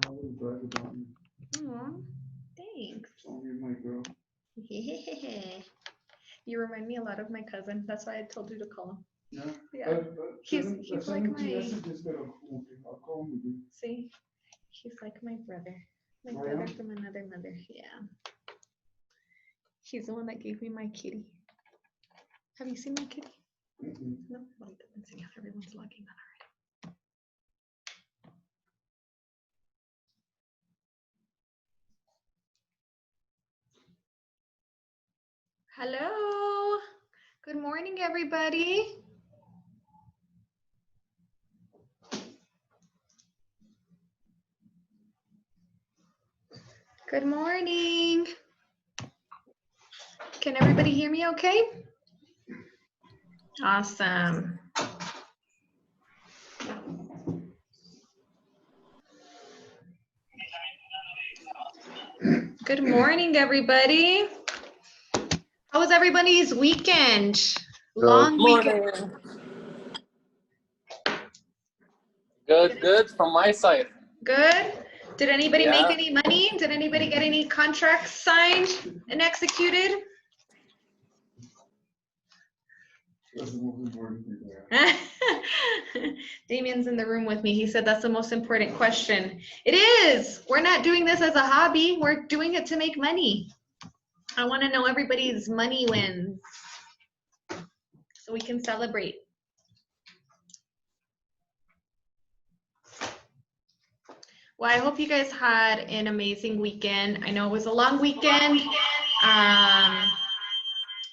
Aw, thanks. My girl. Yeah. You remind me a lot of my cousin. That's why I told you to call him. Yeah. Yeah. He's like my, I'll call him. see, he's like my brother. My Oh, brother yeah? from another mother. Yeah. He's the one that gave me my kitty. Have you seen my kitty? No, well, let's see. Everyone's logging on already. Hello. Good morning, everybody. Good morning. Can everybody hear me okay? Awesome. Good morning, everybody. How was everybody's weekend? Long weekend. Good from my side. Good. Did anybody Yeah. make any money? Did anybody get any contracts signed and executed? That's the most important thing. Yeah. Damien's in the room with me. He said that's the most important question. It is. We're not doing this as a hobby. We're doing it to make money. I want to know everybody's money wins so we can celebrate. Well, I hope you guys had an amazing weekend. I know it was a long weekend.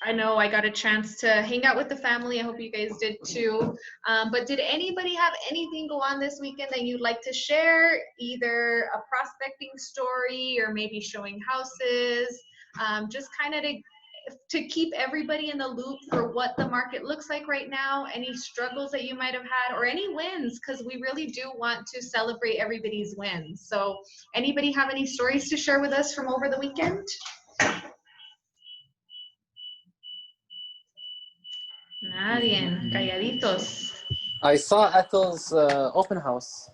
I know I got a chance to hang out with the family. I hope you guys did too. But did anybody have anything go on this weekend that you'd like to share? Either a prospecting story or maybe showing houses, just kind of to keep everybody in the loop for what the market looks like right now, any struggles that you might have had, or any wins, because we really do want to celebrate everybody's wins. So anybody have any stories to share with us from over the weekend? Nadie, calladitos. I saw Ethel's open house.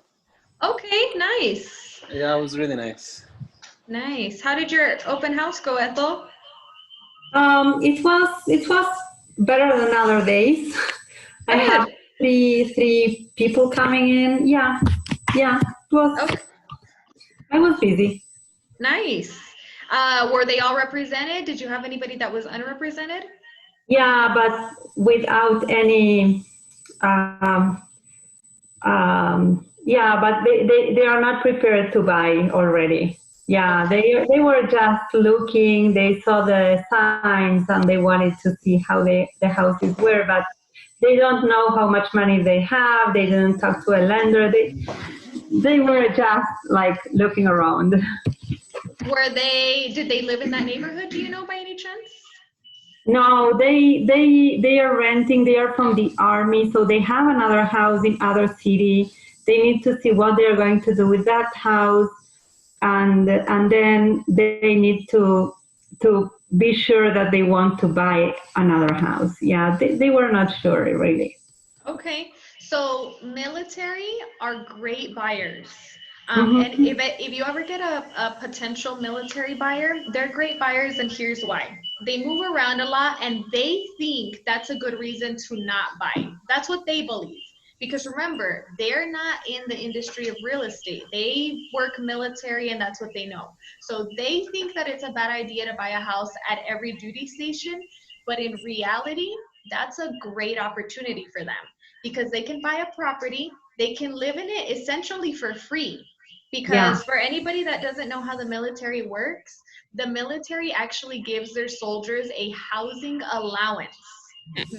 Okay, nice. Yeah, it was really nice. Nice. How did your open house go, Ethel? It was better than other days. I had three people coming in. Yeah. It was. Okay. I was busy. Nice. Were they all represented? Did you have anybody that was unrepresented? Yeah, but without any. Yeah, but they are not prepared to buy already. Yeah, they were just looking. They saw the signs and they wanted to see how the houses were, but they don't know how much money they have. They didn't talk to a lender. They were just like looking around. Did they live in that neighborhood? Do you know by any chance? No, they are renting. They are from the army, so they have another house in other city. They need to see what they're going to do with that house, and then they need to be sure that they want to buy another house. Yeah, they were not sure really. Okay, so military are great buyers. And if you ever get a potential military buyer, they're great buyers, and here's why. They move around a lot, and they think that's a good reason to not buy. That's what they believe. Because remember, they're not in the industry of real estate. They work military, and that's what they know. So they think that it's a bad idea to buy a house at every duty station, but in reality, that's a great opportunity for them because they can buy a property, they can live in it essentially for free. Because for anybody that doesn't know how the military works, the military actually gives their soldiers a housing allowance.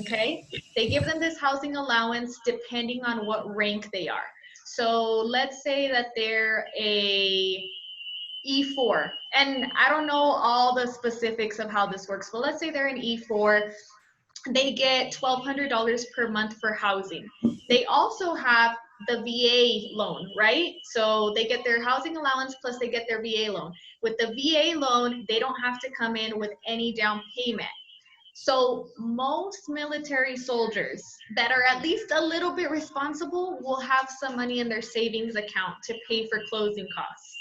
Okay, they give them this housing allowance depending on what rank they are. So let's say that they're a E4, and I don't know all the specifics of how this works, but let's say they're an E4. They get $1,200 per month for housing. They also have the VA loan, right? So they get their housing allowance plus they get their VA loan. With the VA loan, they don't have to come in with any down payment. So most military soldiers that are at least a little bit responsible will have some money in their savings account to pay for closing costs.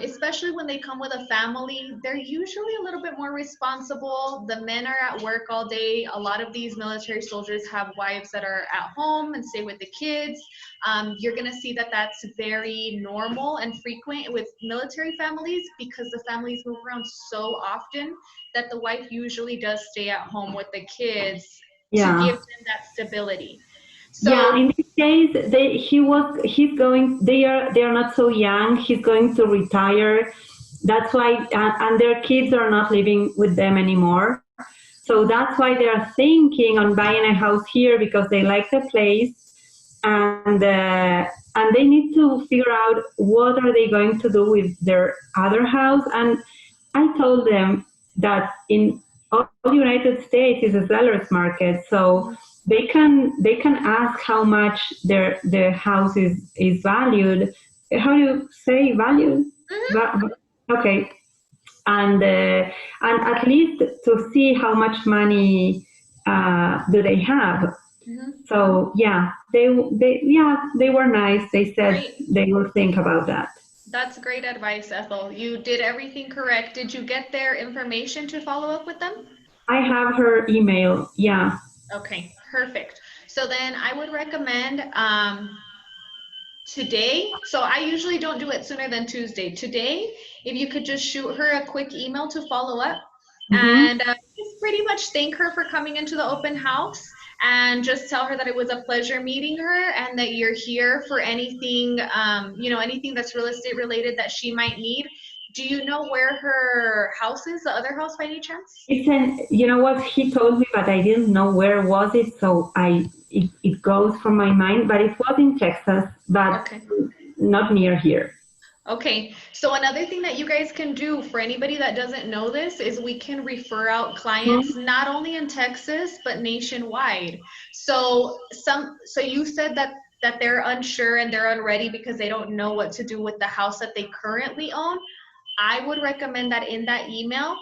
Especially when they come with a family, they're usually a little bit more responsible. The men are at work all day. A lot of these military soldiers have wives that are at home and stay with the kids. You're going to see that that's very normal and frequent with military families because the families move around so often that the wife usually does stay at home with the kids to Yeah. give them that stability. So, yeah, in this case, he's going. They are not so young. He's going to retire. That's why, and their kids are not living with them anymore. So that's why they are thinking on buying a house here because they like the place, and they need to figure out what are they going to do with their other house. And I told them that in all the United States is a seller's market, so they can ask how much their house is valued. How do you say valued? Okay, and at least to see how much money do they have. So yeah, they were nice. They said Great. they will think about that. That's great advice, Ethel. You did everything correct. Did you get their information to follow up with them? I have her email. Yeah. Okay, perfect. So then I would recommend today, so I usually don't do it sooner than Tuesday. Today, if you could just shoot her a quick email to follow up and just pretty much thank her for coming into the open house and just tell her that it was a pleasure meeting her and that you're here for anything, anything that's real estate related that she might need. Do you know where her house is, the other house by any chance? You know what, he told me, but I didn't know where was it, so it goes from my mind, but it was in Texas, but not near here. Okay, so another thing that you guys can do for anybody that doesn't know this is we can refer out clients not only in Texas but nationwide. So you said that they're unsure and they're unready because they don't know what to do with the house that they currently own. I would recommend that in that email,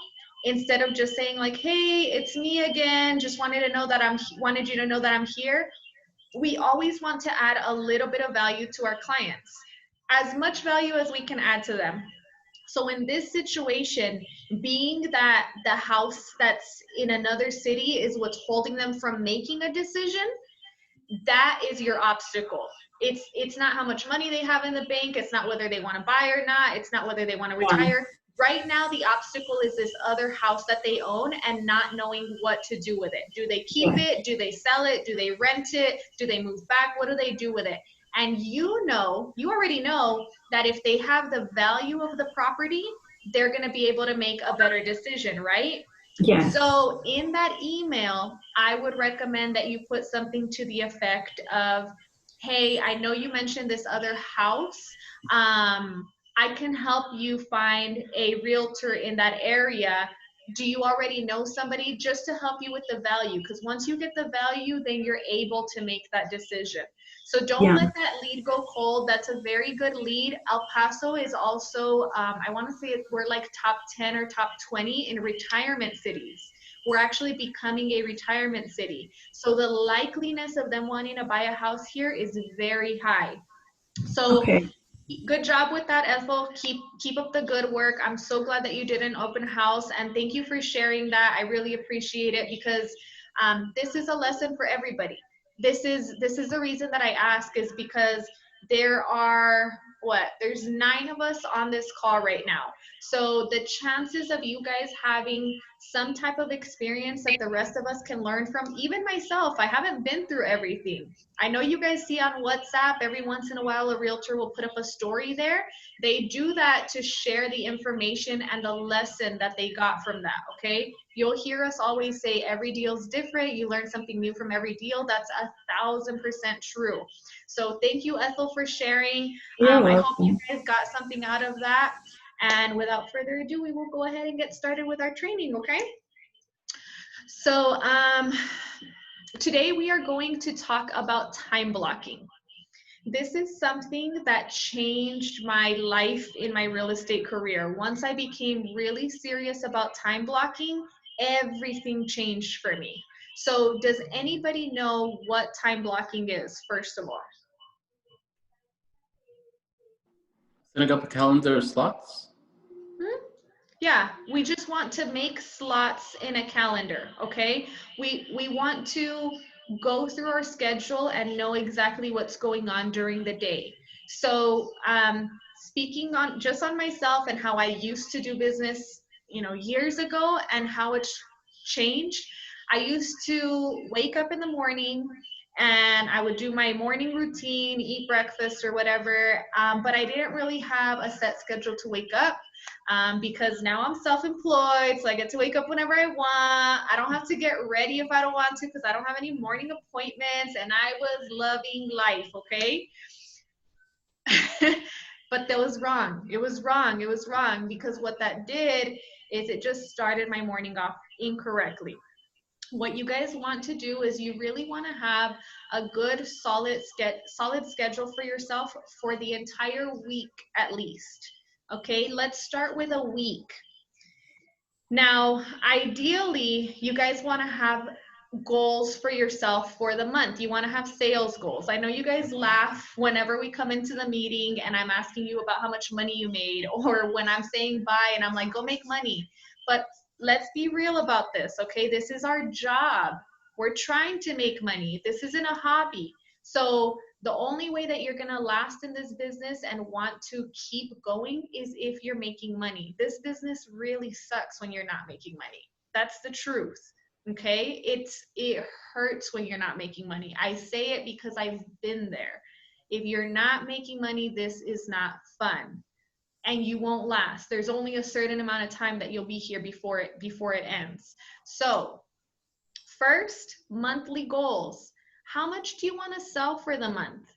instead of just saying like, hey, it's me again, just wanted you to know that I'm here. We always want to add a little bit of value to our clients, as much value as we can add to them. So in this situation, being that the house that's in another city is what's holding them from making a decision, that is your obstacle. It's not how much money they have in the bank. It's not whether they want to buy or not. It's not whether they want to retire. Right now, the obstacle is this other house that they own and not knowing what to do with it. Do they keep it? Do they sell it? Do they rent it? Do they move back? What do they do with it? And you already know that if they have the value of the property, they're going to be able to make a better decision, right? Yes. So in that email, I would recommend that you put something to the effect of, hey, I know you mentioned this other house. I can help you find a realtor in that area. Do you already know somebody, just to help you with the value? Because once you get the value, then you're able to make that decision. So don't let that lead go cold. That's a very good lead. El Paso is also, I want to say we're like top 10 or top 20 in retirement cities. We're actually becoming a retirement city. So the likeliness of them wanting to buy a house here is very high. So good job with that, Ethel. Keep up the good work. I'm so glad that you did an open house, and thank you for sharing that. I really appreciate it because this is a lesson for everybody. This is the reason that I ask, is because there's 9 of us on this call right now. So the chances of you guys having some type of experience that the rest of us can learn from, even myself, I haven't been through everything. I know you guys see on WhatsApp every once in a while a realtor will put up a story there. They do that to share the information and the lesson that they got from that, okay? You'll hear us always say every deal's different. You learn something new from every deal. That's 1,000% true. So thank you, Ethel, for sharing. I hope you guys got something out of that. And without further ado, we will go ahead and get started with our training, okay? So today we are going to talk about time blocking. This is something that changed my life in my real estate career. Once I became really serious about time blocking, everything changed for me. So does anybody know what time blocking is, first of all? Setting up a calendar slots. Yeah, we just want to make slots in a calendar, okay? We want to go through our schedule and know exactly what's going on during the day. So speaking on just on myself and how I used to do business, years ago, and how it's changed. I used to wake up in the morning and I would do my morning routine, eat breakfast or whatever, but I didn't really have a set schedule to wake up. Because now I'm self-employed, so I get to wake up whenever I want. I don't have to get ready if I don't want to because I don't have any morning appointments, and I was loving life, okay? But that was wrong. It was wrong. It was wrong because what that did is it just started my morning off incorrectly. What you guys want to do is you really want to have a good solid schedule for yourself for the entire week at least. Okay, let's start with a week. Now, ideally, you guys want to have goals for yourself for the month. You want to have sales goals. I know you guys laugh whenever we come into the meeting and I'm asking you about how much money you made, or when I'm saying bye and I'm like, go make money. But let's be real about this, okay? This is our job. We're trying to make money. This isn't a hobby. So the only way that you're going to last in this business and want to keep going is if you're making money. This business really sucks when you're not making money. That's the truth. Okay? It hurts when you're not making money. I say it because I've been there. If you're not making money, this is not fun. And you won't last. There's only a certain amount of time that you'll be here before it ends. So, first, monthly goals. How much do you want to sell for the month?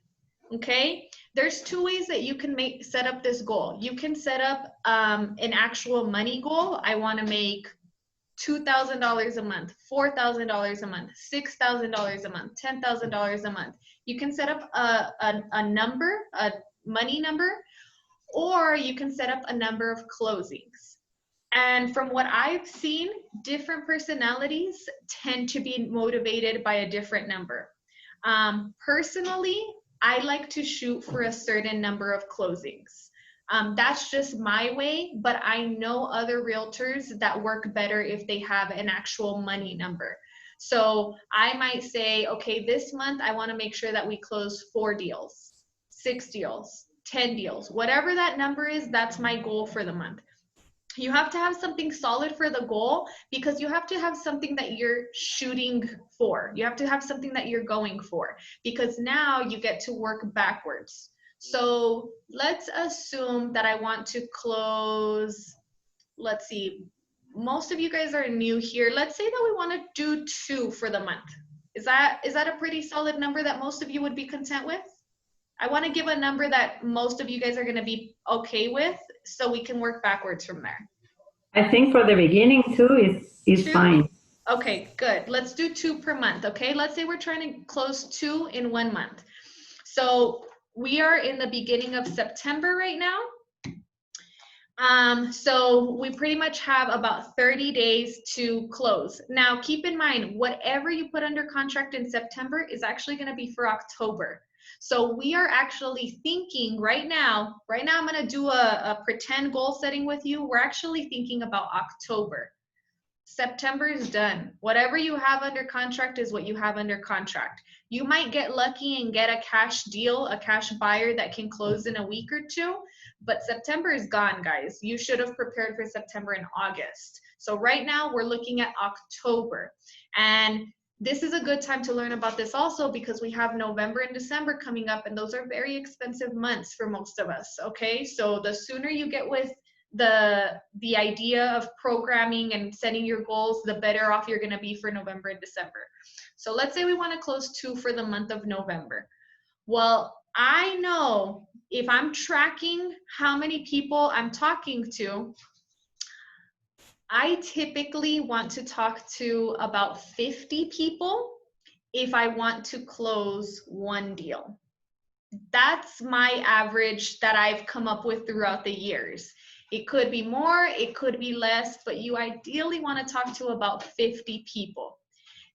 Okay, there's two ways that you can set up this goal. You can set up an actual money goal. I want to make $2,000 a month, $4,000 a month, $6,000 a month, $10,000 a month. You can set up a number, a money number, or you can set up a number of closings. And from what I've seen, different personalities tend to be motivated by a different number. Personally, I like to shoot for a certain number of closings. That's just my way, but I know other realtors that work better if they have an actual money number. So I might say, okay, this month I want to make sure that we close 4 deals, 6 deals, 10 deals, whatever that number is, that's my goal for the month. You have to have something solid for the goal because you have to have something that you're shooting for. You have to have something that you're going for because now you get to work backwards. So let's assume that I want to close, let's see, most of you guys are new here. Let's say that we want to do 2 for the month. Is that a pretty solid number that most of you would be content with? I want to give a number that most of you guys are going to be okay with so we can work backwards from there. I think for the beginning 2 is 2? fine. Okay, good. Let's do 2 per month, okay? Let's say we're trying to close 2 in 1 month. So we are in the beginning of September right now. So we pretty much have about 30 days to close. Now, keep in mind, whatever you put under contract in September is actually going to be for October. So we are actually thinking right now I'm going to do a pretend goal setting with you. We're actually thinking about October. September is done. Whatever you have under contract is what you have under contract. You might get lucky and get a cash deal, a cash buyer that can close in a week or 2, but September is gone, guys. You should have prepared for September and August. So right now we're looking at October. And this is a good time to learn about this also because we have November and December coming up, and those are very expensive months for most of us, okay? So the sooner you get with the idea of programming and setting your goals, the better off you're going to be for November and December. So let's say we want to close 2 for the month of November. Well, I know if I'm tracking how many people I'm talking to, I typically want to talk to about 50 people if I want to close 1 deal. That's my average that I've come up with throughout the years. It could be more, it could be less, but you ideally want to talk to about 50 people.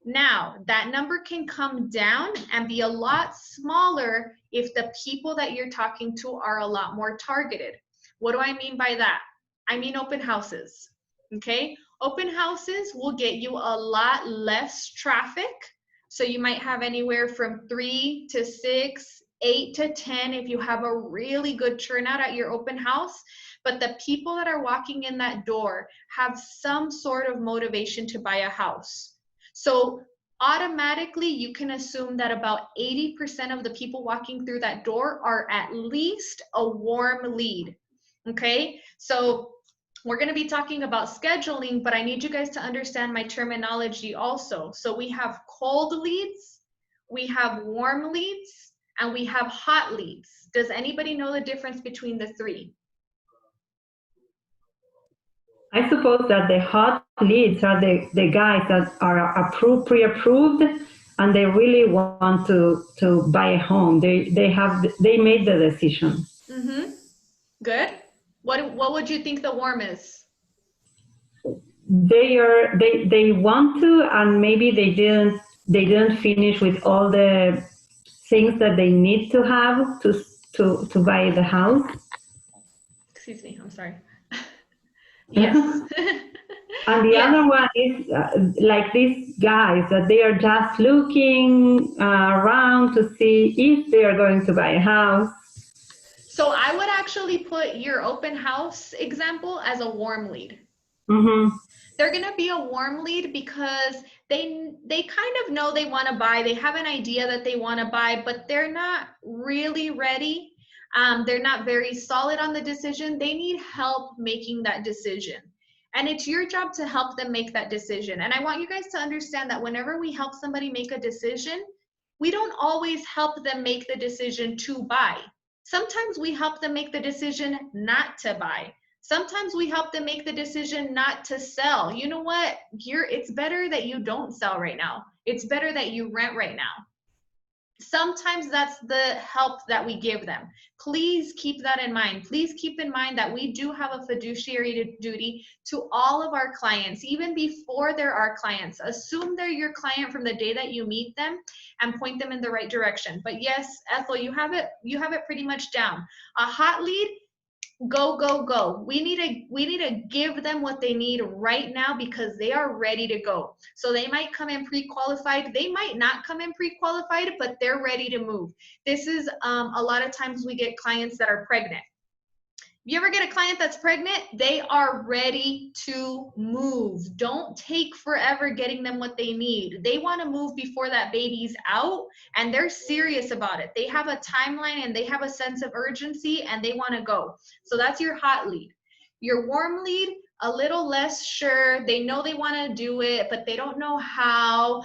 Now, that number can come down and be a lot smaller if the people that you're talking to are a lot more targeted. What do I mean by that? I mean open houses, okay? Open houses will get you a lot less traffic. So you might have anywhere from 3 to 6, 8 to 10 if you have a really good turnout at your open house. But the people that are walking in that door have some sort of motivation to buy a house. So automatically you can assume that about 80% of the people walking through that door are at least a warm lead, okay? So we're gonna be talking about scheduling, but I need you guys to understand my terminology also. So we have cold leads, we have warm leads, and we have hot leads. Does anybody know the difference between the three? I suppose that the hot leads are the guys that are approved, pre-approved, and they really want to buy a home. They made the decision. Mm-hmm. Good. What would you think the warm is? They want to, and maybe they didn't finish with all the things that they need to have to buy the house. Excuse me, I'm sorry. Yes. And the Yes. other one is like these guys that they are just looking around to see if they are going to buy a house. So I would actually put your open house example as a warm lead. Mm-hmm. They're going to be a warm lead because they kind of know they want to buy. They have an idea that they want to buy, but they're not really ready. They're not very solid on the decision. They need help making that decision. And it's your job to help them make that decision. And I want you guys to understand that whenever we help somebody make a decision, we don't always help them make the decision to buy. Sometimes we help them make the decision not to buy. Sometimes we help them make the decision not to sell. You know what? It's better that you don't sell right now. It's better that you rent right now. Sometimes that's the help that we give them. Please keep that in mind. Please keep in mind that we do have a fiduciary duty to all of our clients, even before they're our clients. Assume they're your client from the day that you meet them and point them in the right direction. But yes, Ethel, you have it pretty much down. A hot lead, go, go, go. We need to give them what they need right now because they are ready to go. So they might come in pre-qualified. They might not come in pre-qualified, but they're ready to move. This is a lot of times we get clients that are pregnant. You ever get a client that's pregnant? They are ready to move. Don't take forever getting them what they need. They want to move before that baby's out, and they're serious about it. They have a timeline and they have a sense of urgency and they want to go. So that's your hot lead. Your warm lead, a little less sure. They know they want to do it, but they don't know how.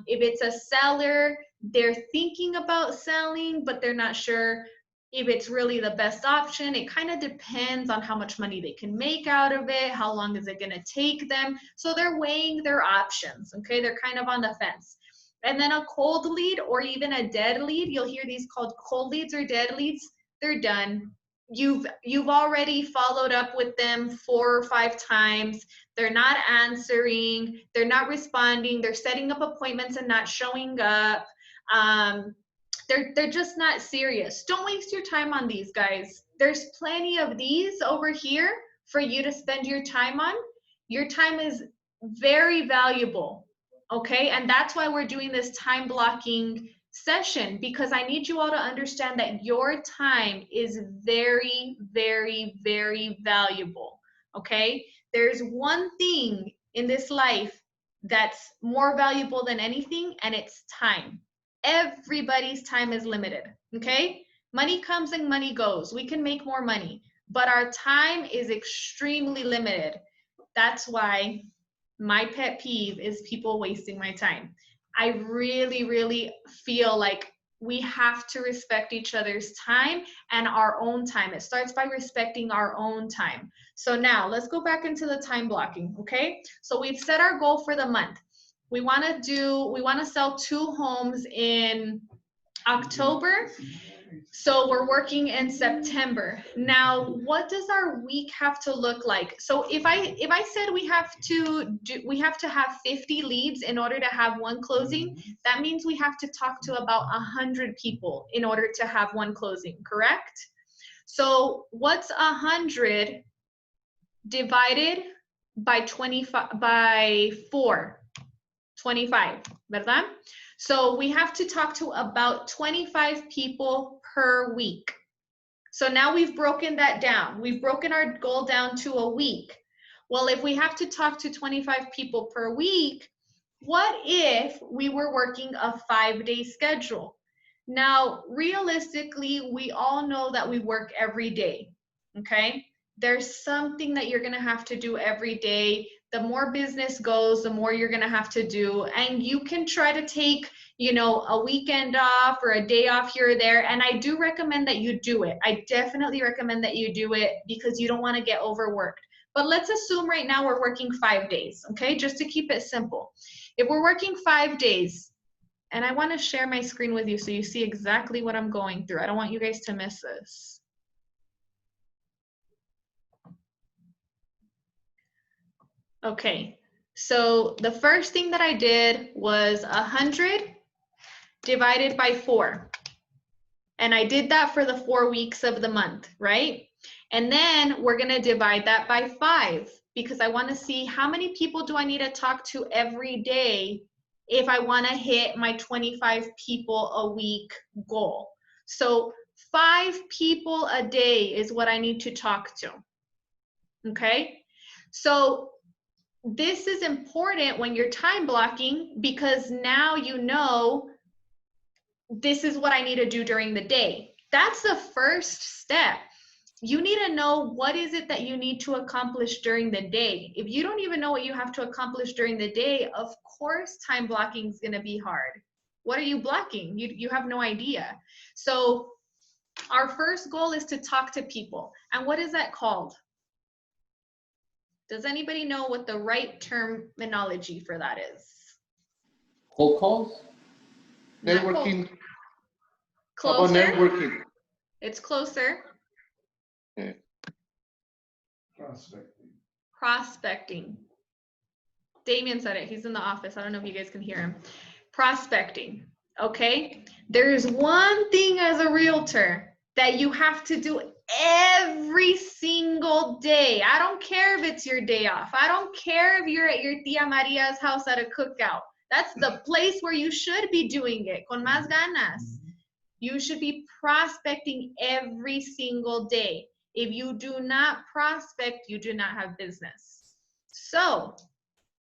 If it's a seller, they're thinking about selling, but they're not sure if it's really the best option. It kind of depends on how much money they can make out of it, how long is it going to take them. So they're weighing their options, okay? They're kind of on the fence. And then a cold lead or even a dead lead, you'll hear these called cold leads or dead leads. They're done. You've already followed up with them 4 or 5 times. They're not answering. They're not responding. They're setting up appointments and not showing up. They're just not serious. Don't waste your time on these guys. There's plenty of these over here for you to spend your time on. Your time is very valuable, okay? And that's why we're doing this time blocking session, because I need you all to understand that your time is very, very, very valuable, okay? There's one thing in this life that's more valuable than anything, and it's time. Everybody's time is limited, okay? Money comes and money goes. We can make more money, but our time is extremely limited. That's why my pet peeve is people wasting my time. I really, really feel like we have to respect each other's time and our own time. It starts by respecting our own time. So now let's go back into the time blocking, okay? So we've set our goal for the month. We want to sell 2 homes in October. So we're working in September. Now, what does our week have to look like? So if I said we have to have 50 leads in order to have one closing, that means we have to talk to about 100 people in order to have one closing, correct? So what's 100 divided by 25 by 4? 25, ¿verdad? So we have to talk to about 25 people per week. So now we've broken that down. We've broken our goal down to a week. Well, if we have to talk to 25 people per week, what if we were working a 5-day schedule? Now, realistically, we all know that we work every day, okay? There's something that you're gonna have to do every day. The more business goes, the more you're gonna have to do. And you can try to take, you know, a weekend off or a day off here or there. And I do recommend that you do it. I definitely recommend that you do it because you don't wanna get overworked. But let's assume right now we're working 5 days, okay? Just to keep it simple. If we're working 5 days, and I wanna share my screen with you so you see exactly what I'm going through. I don't want you guys to miss this. Okay, so the first thing that I did was 100 divided by 4. And I did that for the 4 weeks of the month, right? And then we're gonna divide that by 5 because I wanna see how many people do I need to talk to every day if I wanna hit my 25 people a week goal. So 5 people a day is what I need to talk to, okay? So this is important when you're time blocking because now you know this is what I need to do during the day. That's the first step. You need to know what is it that you need to accomplish during the day. If you don't even know what you have to accomplish during the day, of course time blocking is going to be hard. What are you blocking? You have no idea. So our first goal is to talk to people. And what is that called? Does anybody know what the right terminology for that is? Cold calls? Not cold. Networking. How about Closer. networking? It's closer. Prospecting. Prospecting. Damien said it. He's in the office. I don't know if you guys can hear him. Prospecting. Okay. There's one thing as a realtor that you have to do every single day. I don't care if it's your day off. I don't care if you're at your Tia Maria's house at a cookout. That's the place where you should be doing it. Con más ganas. You should be prospecting every single day. If you do not prospect, you do not have business. So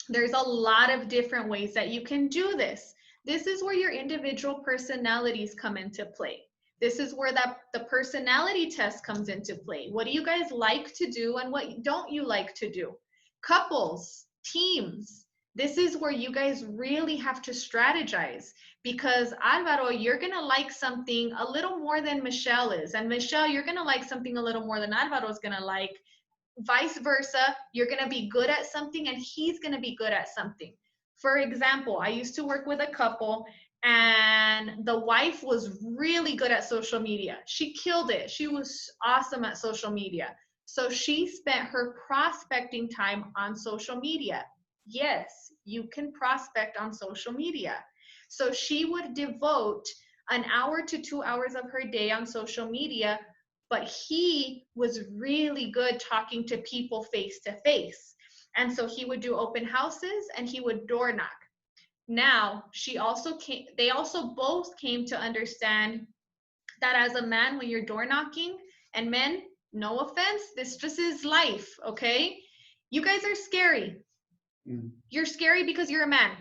there's a lot of different ways that you can do this. This is where your individual personalities come into play. This is where the personality test comes into play. What do you guys like to do and what don't you like to do? Couples, teams. This is where you guys really have to strategize because Alvaro, you're gonna like something a little more than Michelle is. And Michelle, you're gonna like something a little more than Alvaro's gonna like. Vice versa, you're gonna be good at something and he's gonna be good at something. For example, I used to work with a couple and the wife was really good at social media. She killed it. She was awesome at social media. So she spent her prospecting time on social media. Yes, you can prospect on social media. So she would devote an hour to 2 hours of her day on social media, but he was really good talking to people face to face. And so he would do open houses and he would door knock. Now, they also both came to understand that as a man, when you're door knocking, and men, no offense, this just is life, okay? You guys are scary. You're scary because you're a man.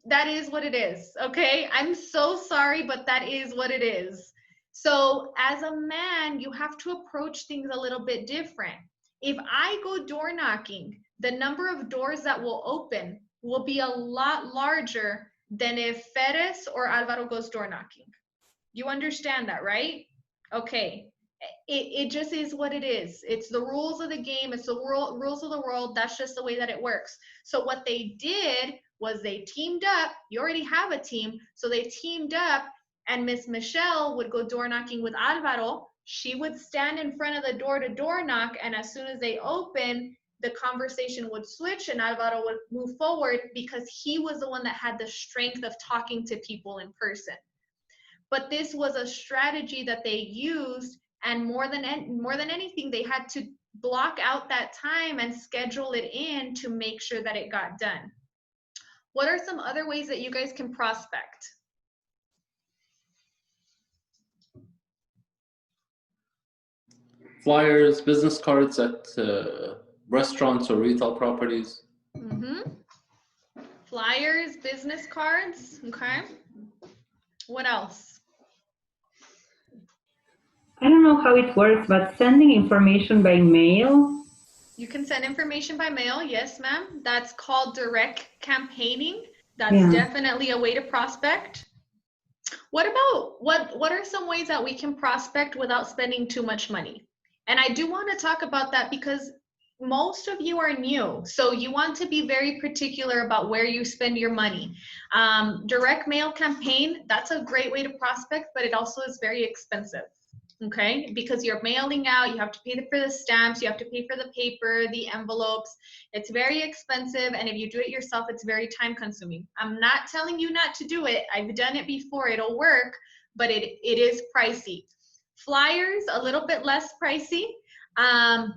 That is what it is, okay? I'm so sorry, but that is what it is. So as a man, you have to approach things a little bit different. If I go door knocking, the number of doors that will open will be a lot larger than if Ferez or Alvaro goes door knocking. You understand that, right? Okay. It just is what it is. It's the rules of the game. It's the rules of the world. That's just the way that it works. So what they did was they teamed up. You already have a team. So they teamed up and Miss Michelle would go door knocking with Alvaro. She would stand in front of the door to door knock, and as soon as they open, the conversation would switch and Alvaro would move forward because he was the one that had the strength of talking to people in person. But this was a strategy that they used, and more than anything, they had to block out that time and schedule it in to make sure that it got done. What are some other ways that you guys can prospect? Flyers, business cards at restaurants or retail properties. Flyers, business cards, okay. What else? I don't know how it works, but sending information by mail. You can send information by mail, yes, ma'am. That's called direct campaigning. That's definitely a way to prospect. What about, what are some ways that we can prospect without spending too much money? And I do want to talk about that because most of you are new, so you want to be very particular about where you spend your money. Direct mail campaign, that's a great way to prospect, but it also is very expensive. Okay, because you're mailing out, you have to pay for the stamps, you have to pay for the paper, the envelopes. It's very expensive, and if you do it yourself, it's very time consuming. I'm not telling you not to do it. I've done it before, it'll work, but it is pricey. Flyers, a little bit less pricey,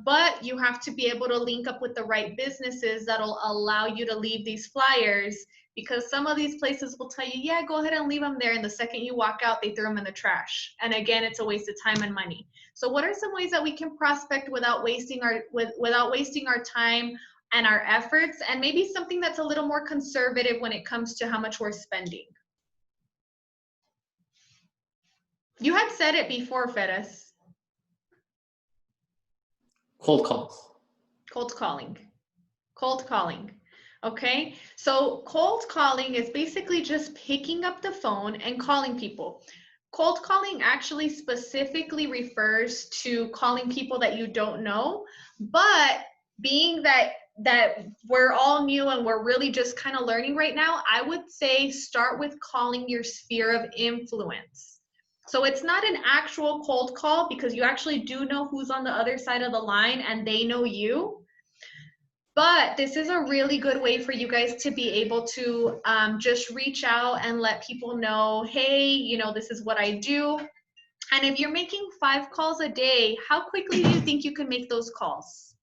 but you have to be able to link up with the right businesses that'll allow you to leave these flyers, because some of these places will tell you, yeah, go ahead and leave them there, and the second you walk out, they throw them in the trash. And again, it's a waste of time and money. So what are some ways that we can prospect without wasting our time and our efforts, and maybe something that's a little more conservative when it comes to how much we're spending? You had said it before, Ferris. Cold calls. Cold calling. Cold calling. Okay, so cold calling is basically just picking up the phone and calling people. Cold calling actually specifically refers to calling people that you don't know, but being that we're all new and we're really just kind of learning right now, I would say start with calling your sphere of influence. So it's not an actual cold call because you actually do know who's on the other side of the line and they know you. But this is a really good way for you guys to be able to just reach out and let people know, hey, you know, this is what I do. And if you're making 5 calls a day, how quickly do you think you can make those calls?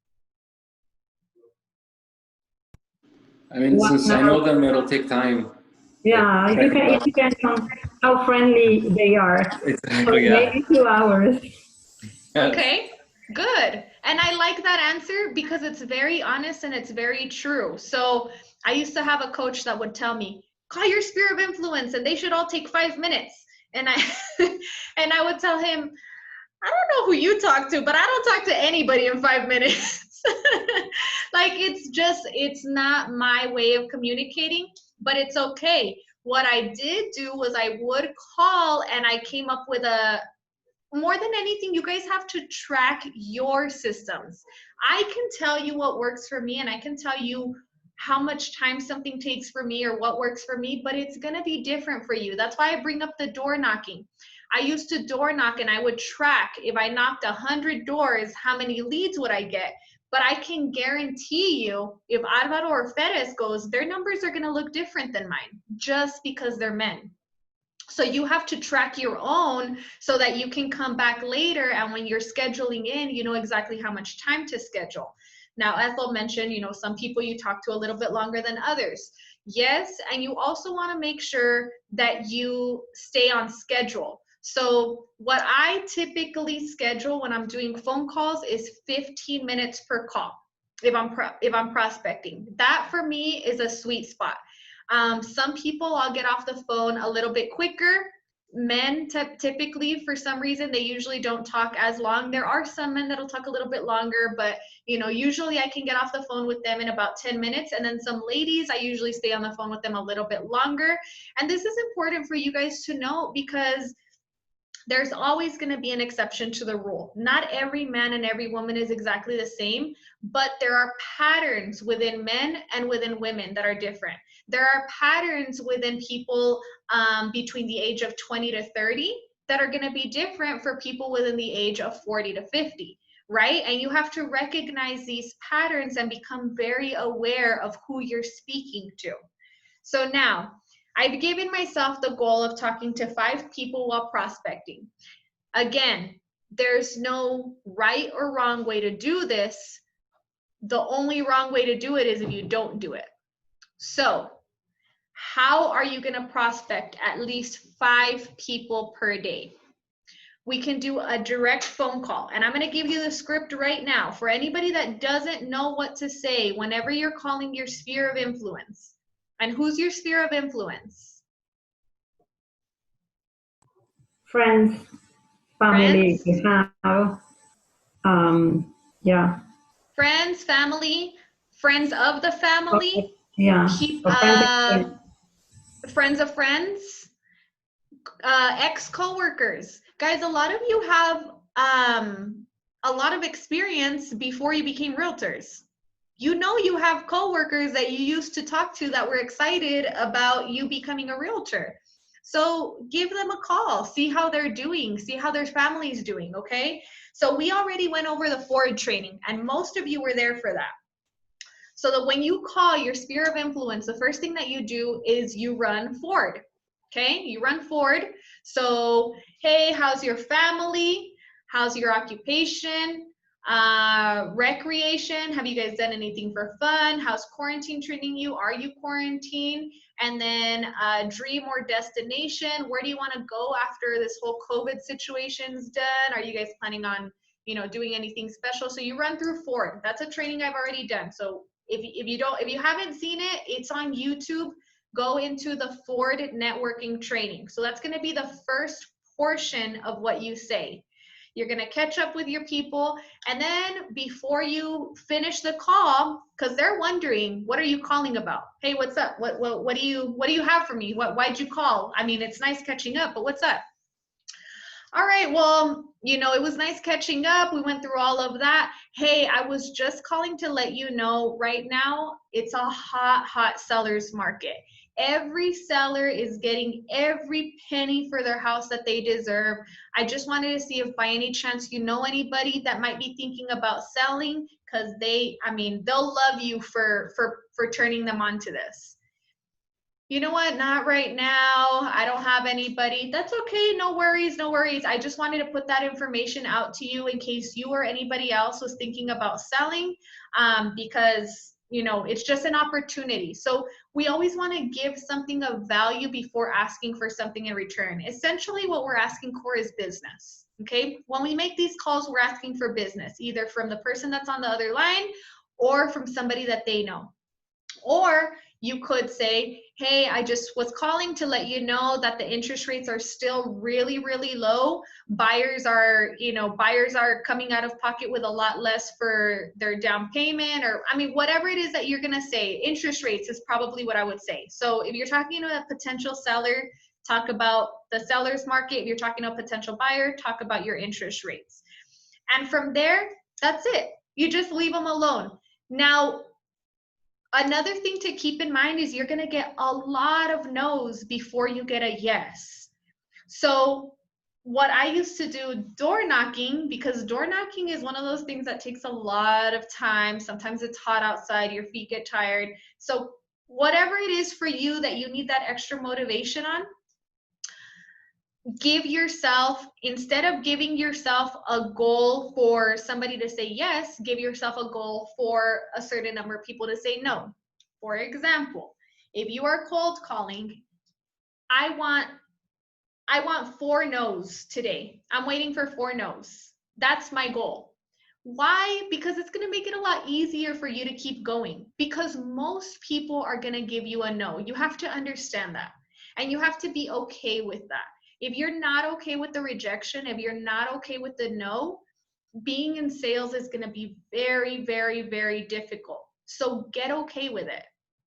I mean, since I know them, it'll take time. Yeah, it depends on how friendly they are. Exactly, Maybe 2 hours. Yes. Okay, good. And I like that answer because it's very honest and it's very true. So I used to have a coach that would tell me, call your sphere of influence and they should all take 5 minutes. And I would tell him, I don't know who you talk to, but I don't talk to anybody in 5 minutes. Like, it's not my way of communicating, but it's okay. What I did do was I would call and I came up with more than anything, you guys have to track your systems. I can tell you what works for me and I can tell you how much time something takes for me or what works for me, but it's gonna be different for you. That's why I bring up the door knocking. I used to door knock and I would track, if I knocked 100 doors, how many leads would I get? But I can guarantee you, if Alvaro or Ferris goes, their numbers are gonna look different than mine, just because they're men. So you have to track your own so that you can come back later, and when you're scheduling in, you know exactly how much time to schedule. Now, Ethel mentioned, you know, some people you talk to a little bit longer than others. Yes, and you also want to make sure that you stay on schedule. So what I typically schedule when I'm doing phone calls is 15 minutes per call if I'm prospecting. That for me is a sweet spot. Some people I'll get off the phone a little bit quicker. Men typically, for some reason, they usually don't talk as long. There are some men that'll talk a little bit longer, but you know, usually I can get off the phone with them in about 10 minutes. And then some ladies, I usually stay on the phone with them a little bit longer. And this is important for you guys to know because there's always going to be an exception to the rule. Not every man and every woman is exactly the same, but there are patterns within men and within women that are different. There are patterns within people between the age of 20 to 30 that are going to be different for people within the age of 40 to 50, right? And you have to recognize these patterns and become very aware of who you're speaking to. So now, I've given myself the goal of talking to 5 people while prospecting. Again, there's no right or wrong way to do this. The only wrong way to do it is if you don't do it. So, how are you going to prospect at least 5 people per day? We can do a direct phone call. And I'm going to give you the script right now for anybody that doesn't know what to say whenever you're calling your sphere of influence. And who's your sphere of influence? Friends, family, Friends? Yeah. Friends, family, friends of the family. Yeah. Friends of friends, ex-coworkers. Guys, a lot of you have a lot of experience before you became realtors. You know, you have coworkers that you used to talk to that were excited about you becoming a realtor. So give them a call, see how they're doing, see how their family's doing, okay? So we already went over the Ford training, and most of you were there for that. So that when you call your sphere of influence, the first thing that you do is you run Ford, okay? You run Ford. So, hey, how's your family? How's your occupation? Recreation? Have you guys done anything for fun? How's quarantine treating you? Are you quarantined? And then dream or destination. Where do you want to go after this whole COVID situation's done? Are you guys planning on, doing anything special? So you run through Ford. That's a training I've already done. So if you haven't seen it, it's on YouTube. Go into the Ford networking training. So that's going to be the first portion of what you say. You're going to catch up with your people, and then before you finish the call, because they're wondering, what are you calling about? Hey, what's up? What do you have for me? Why'd you call? I mean, it's nice catching up, but what's up? All right, well, it was nice catching up. We went through all of that. Hey, I was just calling to let you know right now it's a hot seller's market. Every seller is getting every penny for their house that they deserve. I just wanted to see if by any chance you know anybody that might be thinking about selling, because they'll love you for turning them on to this. You know what? Not right now. I don't have anybody. That's okay. No worries. No worries. I just wanted to put that information out to you in case you or anybody else was thinking about selling, because it's just an opportunity. So we always want to give something of value before asking for something in return. Essentially, what we're asking for is business. Okay. When we make these calls, we're asking for business, either from the person that's on the other line or from somebody that they know. Or you could say, hey, I just was calling to let you know that the interest rates are still really, really low. Buyers are coming out of pocket with a lot less for their down payment, or whatever it is that you're going to say. Interest rates is probably what I would say. So if you're talking to a potential seller, talk about the seller's market. If you're talking to a potential buyer, talk about your interest rates. And from there, that's it. You just leave them alone. Now, another thing to keep in mind is you're going to get a lot of no's before you get a yes. So what I used to do, door knocking, because door knocking is one of those things that takes a lot of time. Sometimes it's hot outside, your feet get tired. So whatever it is for you that you need that extra motivation on, give yourself, instead of giving yourself a goal for somebody to say yes, give yourself a goal for a certain number of people to say no. For example, if you are cold calling, I want 4 no's today. I'm waiting for 4 no's. That's my goal. Why? Because it's going to make it a lot easier for you to keep going, because most people are going to give you a no. You have to understand that, and you have to be okay with that. If you're not okay with the rejection, if you're not okay with the no, being in sales is going to be very, very, very difficult. So get okay with it.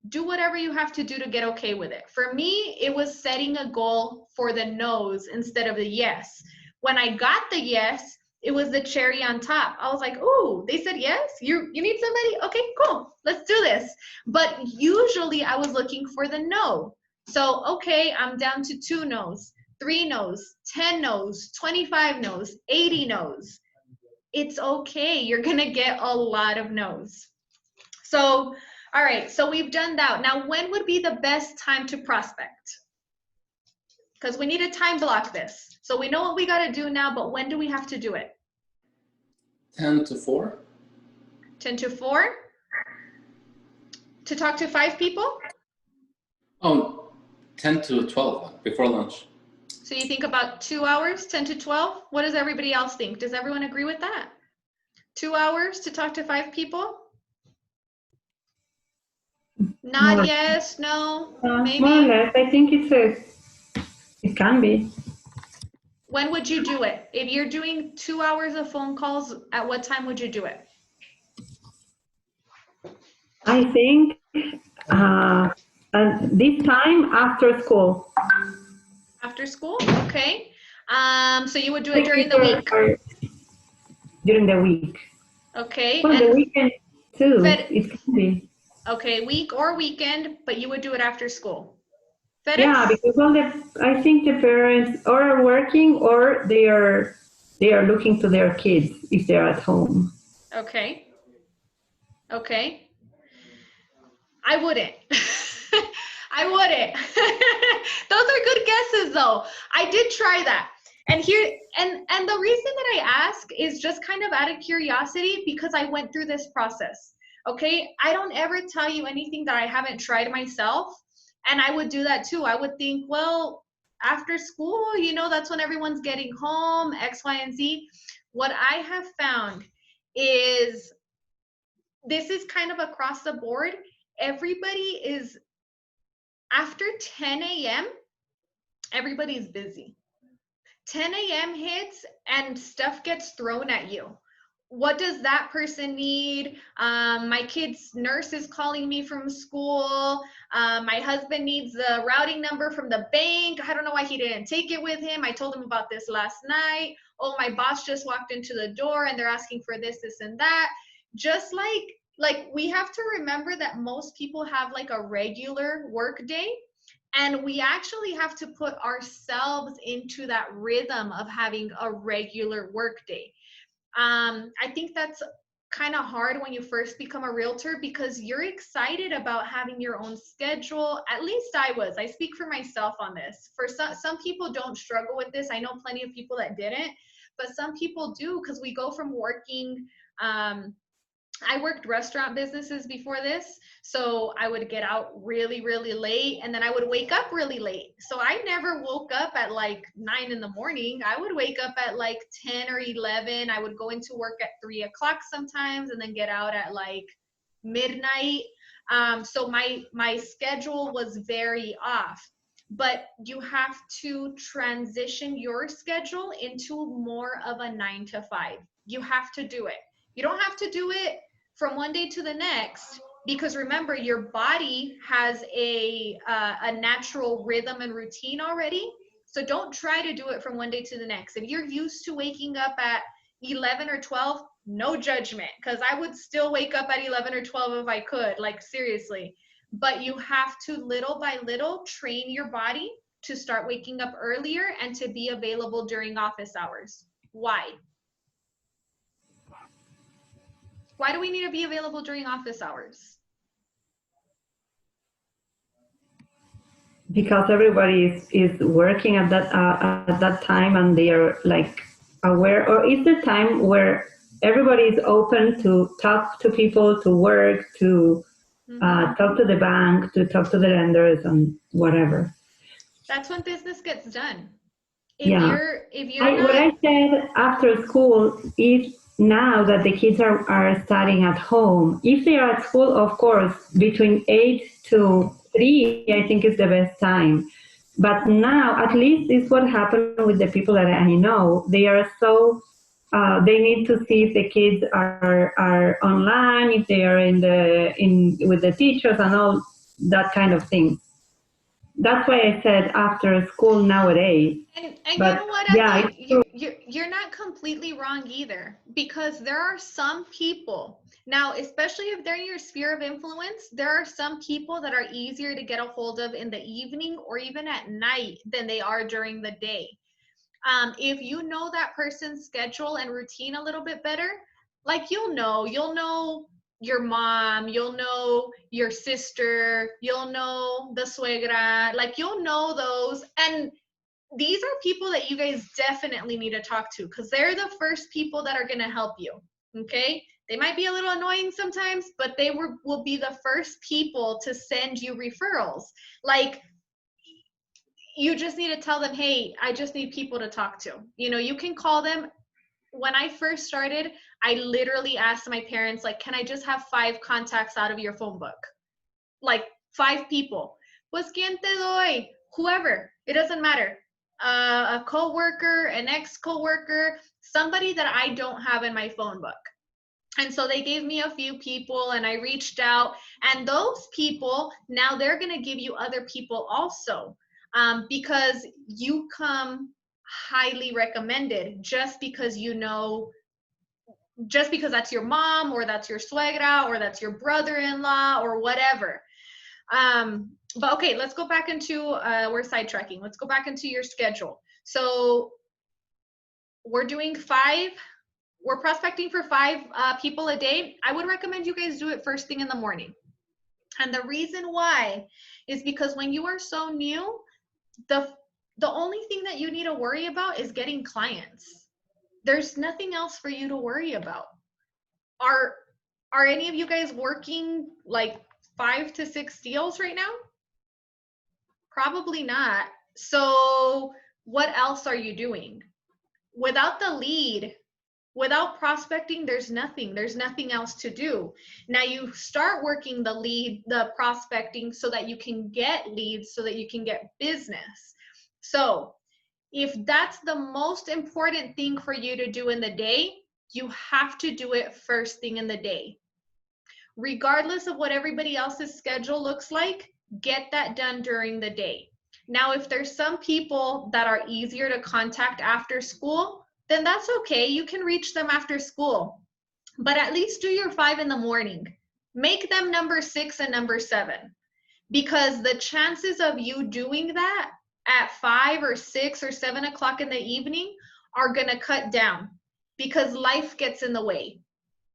Do whatever you have to do to get okay with it. For me, it was setting a goal for the no's instead of the yes. When I got the yes, It was the cherry on top. I was like, "Ooh," they said yes. You need somebody? Okay, cool. Let's do this. But usually I was looking for the no. So, okay, I'm down to 2 no's, 3 no's, 10 no's, 25 no's, 80 no's. It's okay. You're going to get a lot of no's. So, all right. So we've done that. Now, when would be the best time to prospect? Because we need to time block this. So we know what we got to do now, but when do we have to do it? 10 to 4? 10 to 4? To talk to 5 people? Oh, 10 to 12 before lunch. So you think about 2 hours, 10 to 12? What does everybody else think? Does everyone agree with that? 2 hours to talk to 5 people? Not More. yes, no, More or maybe. less, I think it can be. When would you do it? If you're doing 2 hours of phone calls, at what time would you do it? I think this time after school. After school? Okay. So you would do it during the week? During the week. Okay. Well, the weekend too. It can be. Okay, week or weekend, but you would do it after school. FedEx? Yeah, because I think the parents are working or they are looking to their kids if they're at home. Okay. Okay. I wouldn't. I wouldn't. Those are good guesses though. I did try that. And here, and the reason that I ask is just kind of out of curiosity because I went through this process. Okay. I don't ever tell you anything that I haven't tried myself. And I would do that too. I would think, well, after school, you know, that's when everyone's getting home, X, Y, and Z. What I have found is this is kind of across the board. Everybody is, after 10 a.m., everybody's busy. 10 a.m. hits and stuff gets thrown at you. What does that person need? My kid's nurse is calling me from school. My husband needs the routing number from the bank. I don't know why he didn't take it with him. I told him about this last night. Oh, my boss just walked into the door and they're asking for this, this, and that. Just like we have to remember that most people have like a regular work day. And we actually have to put ourselves into that rhythm of having a regular work day. I think that's kind of hard when you first become a realtor because you're excited about having your own schedule. At least I was. I speak for myself on this. For some people don't struggle with this. I know plenty of people that didn't, but some people do because we go from working. I worked restaurant businesses before this, so I would get out really, really late, and then I would wake up really late. So I never woke up at like 9 in the morning. I would wake up at like 10 or 11. I would go into work at 3 o'clock sometimes, and then get out at like midnight. So my schedule was very off. But you have to transition your schedule into more of a 9 to 5. You have to do it. You don't have to do it from one day to the next, because remember, your body has a natural rhythm and routine already. So don't try to do it from one day to the next. If you're used to waking up at 11 or 12, no judgment, because I would still wake up at 11 or 12 if I could, like seriously. But you have to little by little train your body to start waking up earlier and to be available during office hours. Why? Why do we need to be available during office hours? Because everybody is working at that time and they are like aware, or it's the time where everybody is open to talk to people, to work, to talk to the bank, to talk to the lenders and whatever. That's when business gets done. What I said after school is, now that the kids are studying at home, if they are at school, of course, between 8 to 3, I think is the best time. But now, at least this is what happened with the people that I know. They are so, they need to see if the kids are online, if they are with the teachers and all that kind of thing. That's why I said after school nowadays. And you know what? Yeah, you're not completely wrong either, because there are some people now, especially if they're in your sphere of influence, there are some people that are easier to get a hold of in the evening or even at night than they are during the day. If you know that person's schedule and routine a little bit better, like you'll know your mom, you'll know your sister, you'll know the suegra, like you'll know those. And these are people that you guys definitely need to talk to, because they're the first people that are going to help you. Okay, they might be a little annoying sometimes, but they will be the first people to send you referrals. Like, you just need to tell them, hey, I just need people to talk to. You know, you can call them. When I first started, I literally asked my parents, like, can I just have 5 contacts out of your phone book? Like 5 people. Pues quien te doy? Whoever, it doesn't matter. A coworker, an ex-coworker, somebody that I don't have in my phone book. And so they gave me a few people, and I reached out, and those people, now they're going to give you other people also, because you come highly recommended, just because you know, just because that's your mom, or that's your suegra, or that's your brother-in-law, or whatever. But okay, let's go back into, we're sidetracking. Let's go back into your schedule. So we're doing 5, we're prospecting for 5 people a day. I would recommend you guys do it first thing in the morning. And the reason why is because when you are so new, the only thing that you need to worry about is getting clients. There's nothing else for you to worry about. Are any of you guys working like 5 to 6 deals right now? Probably not. So what else are you doing? Without the lead, without prospecting, there's nothing else to do. Now you start working the lead, the prospecting, so that you can get leads, so that you can get business. So if that's the most important thing for you to do in the day, you have to do it first thing in the day. Regardless of what everybody else's schedule looks like, get that done during the day. Now, if there's some people that are easier to contact after school, then that's okay. You can reach them after school, but at least do your 5 in the morning. Make them number 6 and number 7, because the chances of you doing that at 5 or 6 or 7 o'clock in the evening are going to cut down, because life gets in the way.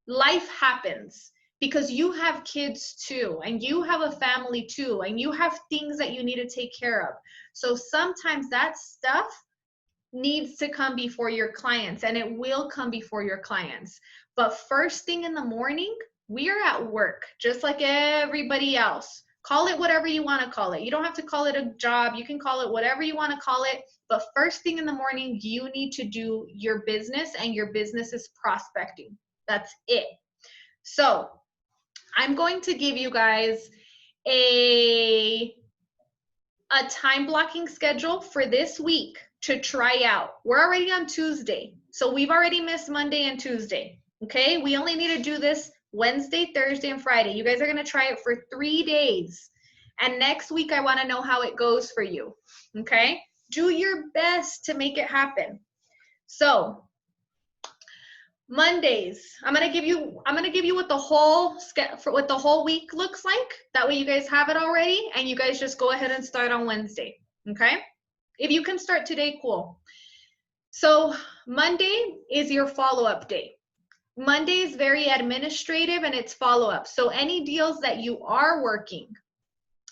Life happens, because you have kids too, and you have a family too, and you have things that you need to take care of. So sometimes that stuff needs to come before your clients, and it will come before your clients. But first thing in the morning, we are at work just like everybody else. Call it whatever you want to call it. You don't have to call it a job. You can call it whatever you want to call it. But first thing in the morning, you need to do your business, and your business is prospecting. That's it. So I'm going to give you guys a time blocking schedule for this week to try out. We're already on Tuesday, so we've already missed Monday and Tuesday. Okay, we only need to do this Wednesday, Thursday, and Friday. You guys are going to try it for 3 days, and next week I want to know how it goes for you. Okay, do your best to make it happen. So Mondays, I'm gonna give you what the whole week looks like. That way you guys have it already, and you guys just go ahead and start on Wednesday. Okay, if you can start today, cool. So Monday is your follow-up day. Monday is very administrative, and it's follow-up. So any deals that you are working,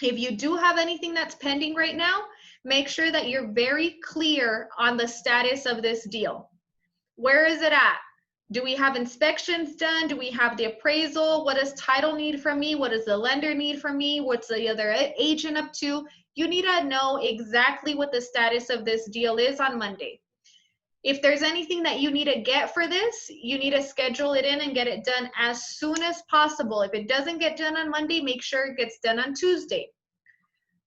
if you do have anything that's pending right now, make sure that you're very clear on the status of this deal. Where is it at? Do we have inspections done? Do we have the appraisal? What does title need from me? What does the lender need from me? What's the other agent up to? You need to know exactly what the status of this deal is on Monday. If there's anything that you need to get for this, you need to schedule it in and get it done as soon as possible. If it doesn't get done on Monday, make sure it gets done on Tuesday.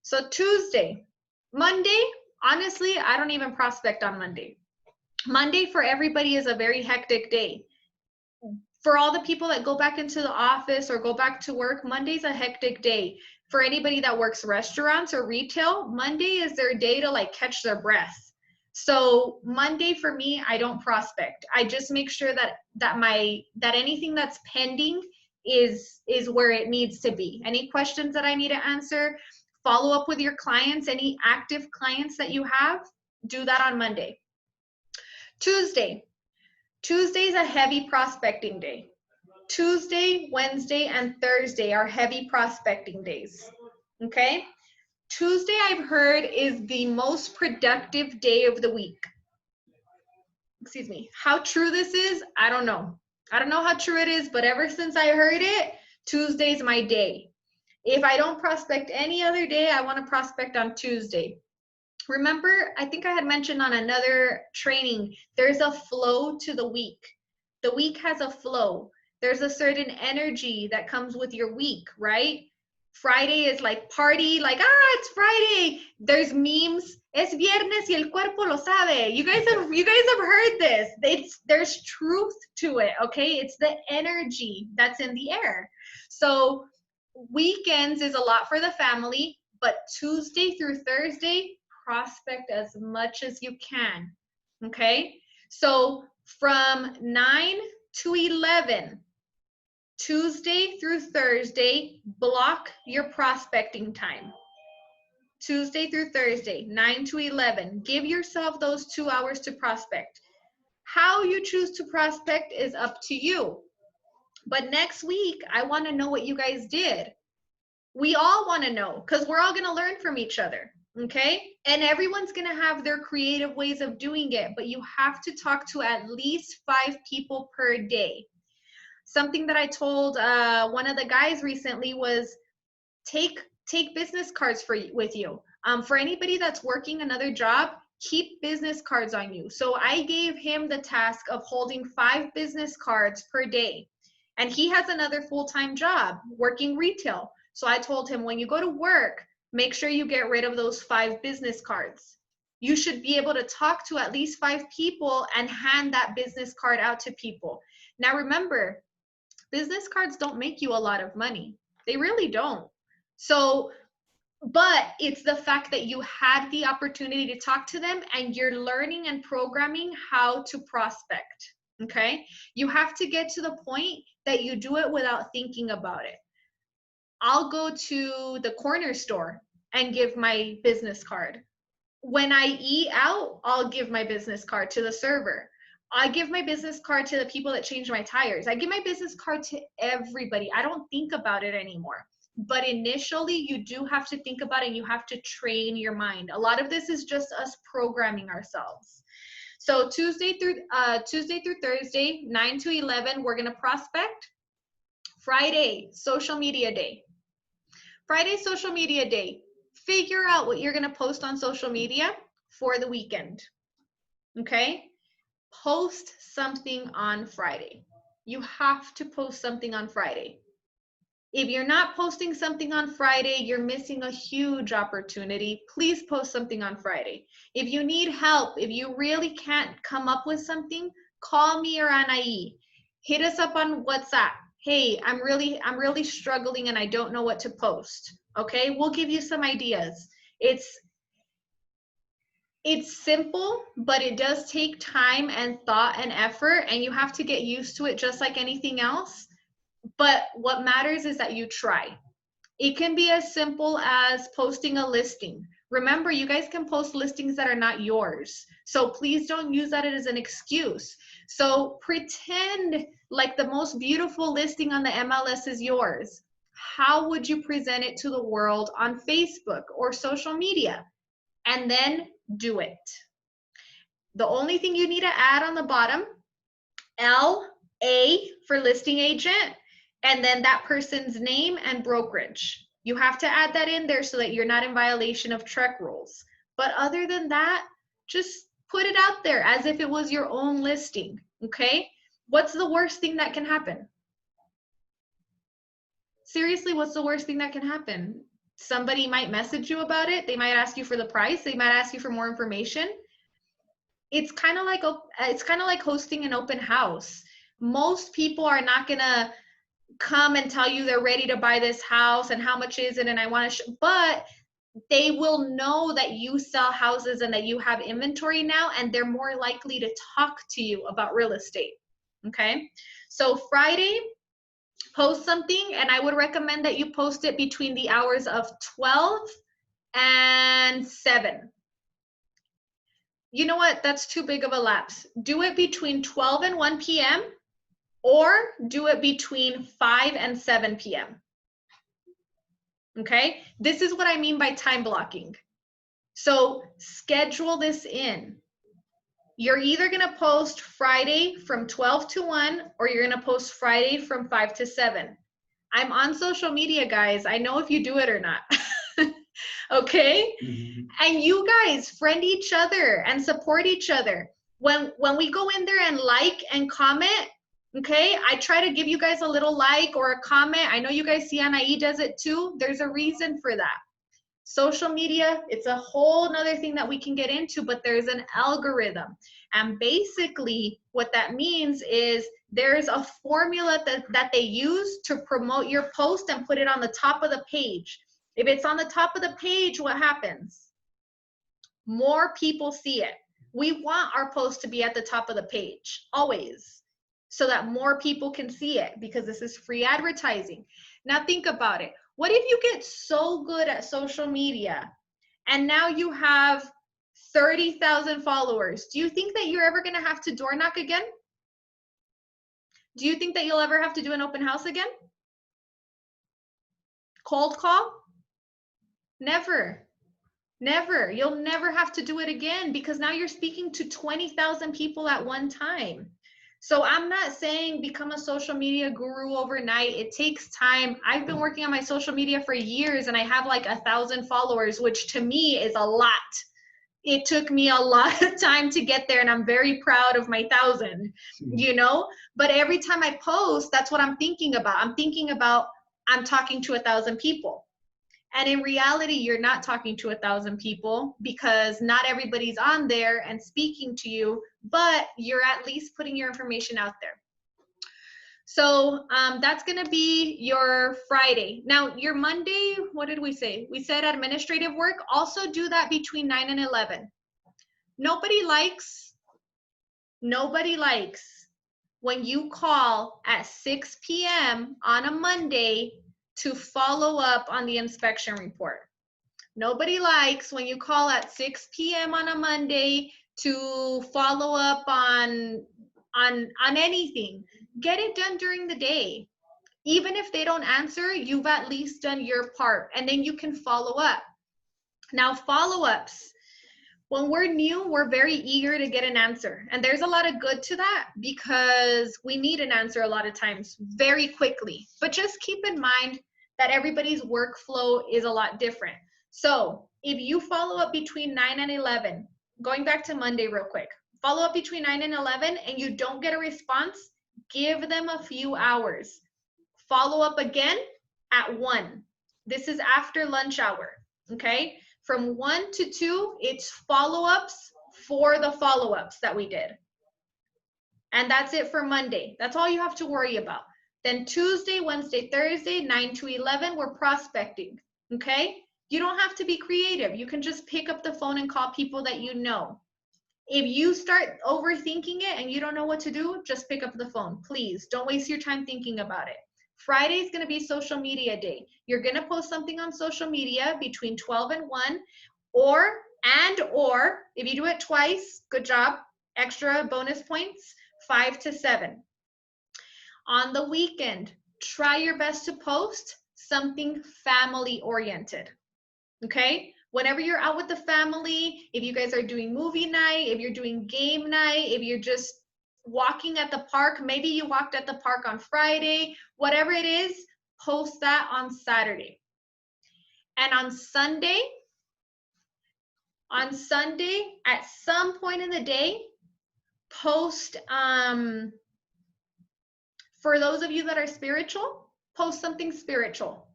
So Tuesday, Monday, honestly, I don't even prospect on Monday. Monday for everybody is a very hectic day. For all the people that go back into the office or go back to work, Monday's a hectic day. For anybody that works restaurants or retail, Monday is their day to like catch their breath. So Monday for me, I don't prospect. I just make sure that anything that's pending is where it needs to be. Any questions that I need to answer, follow up with your clients, any active clients that you have, do that on Monday. Tuesday is a heavy prospecting day. Tuesday, Wednesday, and Thursday are heavy prospecting days. Okay? Tuesday, I've heard, is the most productive day of the week. Excuse me. How true this is, I don't know. I don't know how true it is, but ever since I heard it, Tuesday's my day. If I don't prospect any other day, I want to prospect on Tuesday. Remember, I think I had mentioned on another training, there's a flow to the week. The week has a flow. There's a certain energy that comes with your week, right? Friday is like party, like, it's Friday. There's memes. Es viernes y el cuerpo lo sabe. You guys have heard this. There's truth to it, okay? It's the energy that's in the air. So weekends is a lot for the family, but Tuesday through Thursday, prospect as much as you can, okay? So from 9 to 11, Tuesday through Thursday, block your prospecting time. Tuesday through Thursday, 9 to 11. Give yourself those 2 hours to prospect. How you choose to prospect is up to you. But next week, I want to know what you guys did. We all want to know because we're all going to learn from each other, okay? And everyone's going to have their creative ways of doing it, but you have to talk to at least 5 people per day. Something that I told one of the guys recently was take business cards with you. For anybody that's working another job, keep business cards on you. So I gave him the task of holding 5 business cards per day. And he has another full-time job working retail. So I told him, when you go to work, make sure you get rid of those 5 business cards. You should be able to talk to at least 5 people and hand that business card out to people. Now remember, business cards don't make you a lot of money. They really don't. So, but it's the fact that you had the opportunity to talk to them and you're learning and programming how to prospect, okay? You have to get to the point that you do it without thinking about it. I'll go to the corner store and give my business card. When I eat out, I'll give my business card to the server. I give my business card to the people that change my tires. I give my business card to everybody. I don't think about it anymore. But initially, you do have to think about it and you have to train your mind. A lot of this is just us programming ourselves. So Tuesday through Thursday, 9 to 11, we're going to prospect. Friday, social media day. Friday, social media day. Figure out what you're going to post on social media for the weekend. Okay? Post something on Friday. You have to post something on Friday. If you're not posting something on Friday, you're missing a huge opportunity. Please post something on Friday. If you need help, if you really can't come up with something, call me or Anaí. Hit us up on WhatsApp. Hey, I'm really struggling and I don't know what to post. Okay, we'll give you some ideas. It's simple, but it does take time and thought and effort, and you have to get used to it just like anything else. But what matters is that you try. It can be as simple as posting a listing. Remember, you guys can post listings that are not yours. So please don't use that as an excuse. So pretend like the most beautiful listing on the MLS is yours. How would you present it to the world on Facebook or social media? And then do it. The only thing you need to add on the bottom, LA for listing agent, and then that person's name and brokerage. You have to add that in there so that you're not in violation of TREC rules. But other than that, just put it out there as if it was your own listing, okay? What's the worst thing that can happen? Seriously, what's the worst thing that can happen? Somebody might message you about it. They might ask you for the price. They might ask you for more information. It's kind of like hosting an open house. Most people are not gonna come and tell you they're ready to buy this house and how much is it and I want to, but they will know that you sell houses and that you have inventory now, and they're more likely to talk to you about real estate. Okay, so Friday, post something, and I would recommend that you post it between the hours of 12 and 7. You know what? That's too big of a lapse. Do it between 12 and 1 p.m. or do it between 5 and 7 p.m. Okay? This is what I mean by time blocking. So schedule this in. You're either going to post Friday from 12 to 1 or you're going to post Friday from 5 to 7. I'm on social media, guys. I know if you do it or not. Okay? And you guys friend each other and support each other. When we go in there and like and comment, okay, I try to give you guys a little like or a comment. I know you guys see Anaí does it too. There's a reason for that. Social media, it's a whole nother thing that we can get into, but there's an algorithm. And basically what that means is there's a formula that they use to promote your post and put it on the top of the page. If it's on the top of the page, what happens? More people see it. We want our post to be at the top of the page, always, so that more people can see it, because this is free advertising. Now think about it. What if you get so good at social media and now you have 30,000 followers? Do you think that you're ever going to have to door knock again? Do you think that you'll ever have to do an open house again? Cold call? Never. Never. You'll never have to do it again, because now you're speaking to 20,000 people at one time. So I'm not saying become a social media guru overnight. It takes time. I've been working on my social media for years and I have like 1,000 followers, which to me is a lot. It took me a lot of time to get there, and I'm very proud of my 1,000, you know? But every time I post, that's what I'm thinking about. I'm thinking about, I'm talking to 1,000 people. And in reality, you're not talking to 1,000 people, because not everybody's on there and speaking to you, but you're at least putting your information out there. So that's going to be your Friday. Now, your Monday, what did we say? We said administrative work. Also do that between 9 and 11. Nobody likes when you call at 6 p.m. on a Monday to follow up on the inspection report. Nobody likes when you call at 6 p.m. on a Monday to follow up on anything. Get it done during the day. Even if they don't answer, you've at least done your part, and then you can follow up. Now, follow-ups. When we're new, we're very eager to get an answer. And there's a lot of good to that, because we need an answer a lot of times very quickly. But just keep in mind that everybody's workflow is a lot different. So if you follow up between 9 and 11, going back to Monday real quick, follow up between 9 and 11 and you don't get a response, give them a few hours. Follow up again at 1. This is after lunch hour, okay? From 1 to 2, it's follow-ups for the follow-ups that we did. And that's it for Monday. That's all you have to worry about. Then Tuesday, Wednesday, Thursday, 9 to 11, we're prospecting, okay? You don't have to be creative. You can just pick up the phone and call people that you know. If you start overthinking it and you don't know what to do, just pick up the phone. Please, don't waste your time thinking about it. Friday is going to be social media day. You're going to post something on social media between 12 and 1, or if you do it twice, good job, extra bonus points, 5 to 7. On the weekend, try your best to post something family oriented, okay? Whenever you're out with the family, if you guys are doing movie night, if you're doing game night, if you're just walking at the park, maybe you walked at the park on Friday, whatever it is, post that on Saturday. And on Sunday, at some point in the day, post, for those of you that are spiritual, post something spiritual.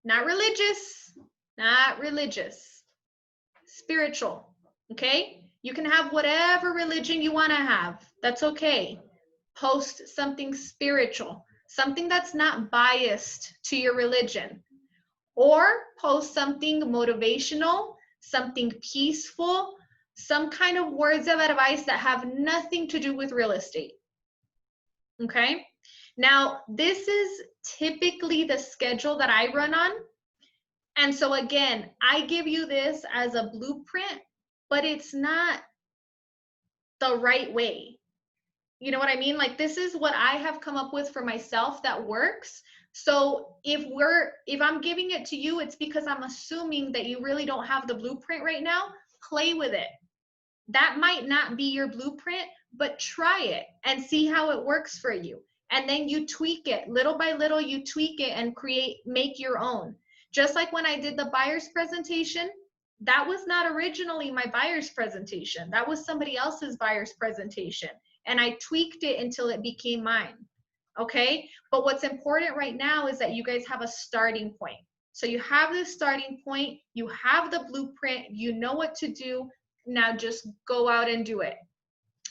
Not religious, spiritual, okay? You can have whatever religion you want to have. That's okay. Post something spiritual, something that's not biased to your religion. or post something motivational, something peaceful, some kind of words of advice that have nothing to do with real estate. Okay? Now, this is typically the schedule that I run on. And so again, I give you this as a blueprint, but it's not the right way. You know what I mean? Like, this is what I have come up with for myself that works. So if I'm giving it to you, it's because I'm assuming that you really don't have the blueprint right now. Play with it. That might not be your blueprint, but try it and see how it works for you. And then you tweak it little by little, you tweak it and make your own. Just like when I did the buyer's presentation, that was not originally my buyer's presentation. That was somebody else's buyer's presentation. And I tweaked it until it became mine. Okay? But what's important right now is that you guys have a starting point. So you have this starting point, you have the blueprint, you know what to do. Now just go out and do it.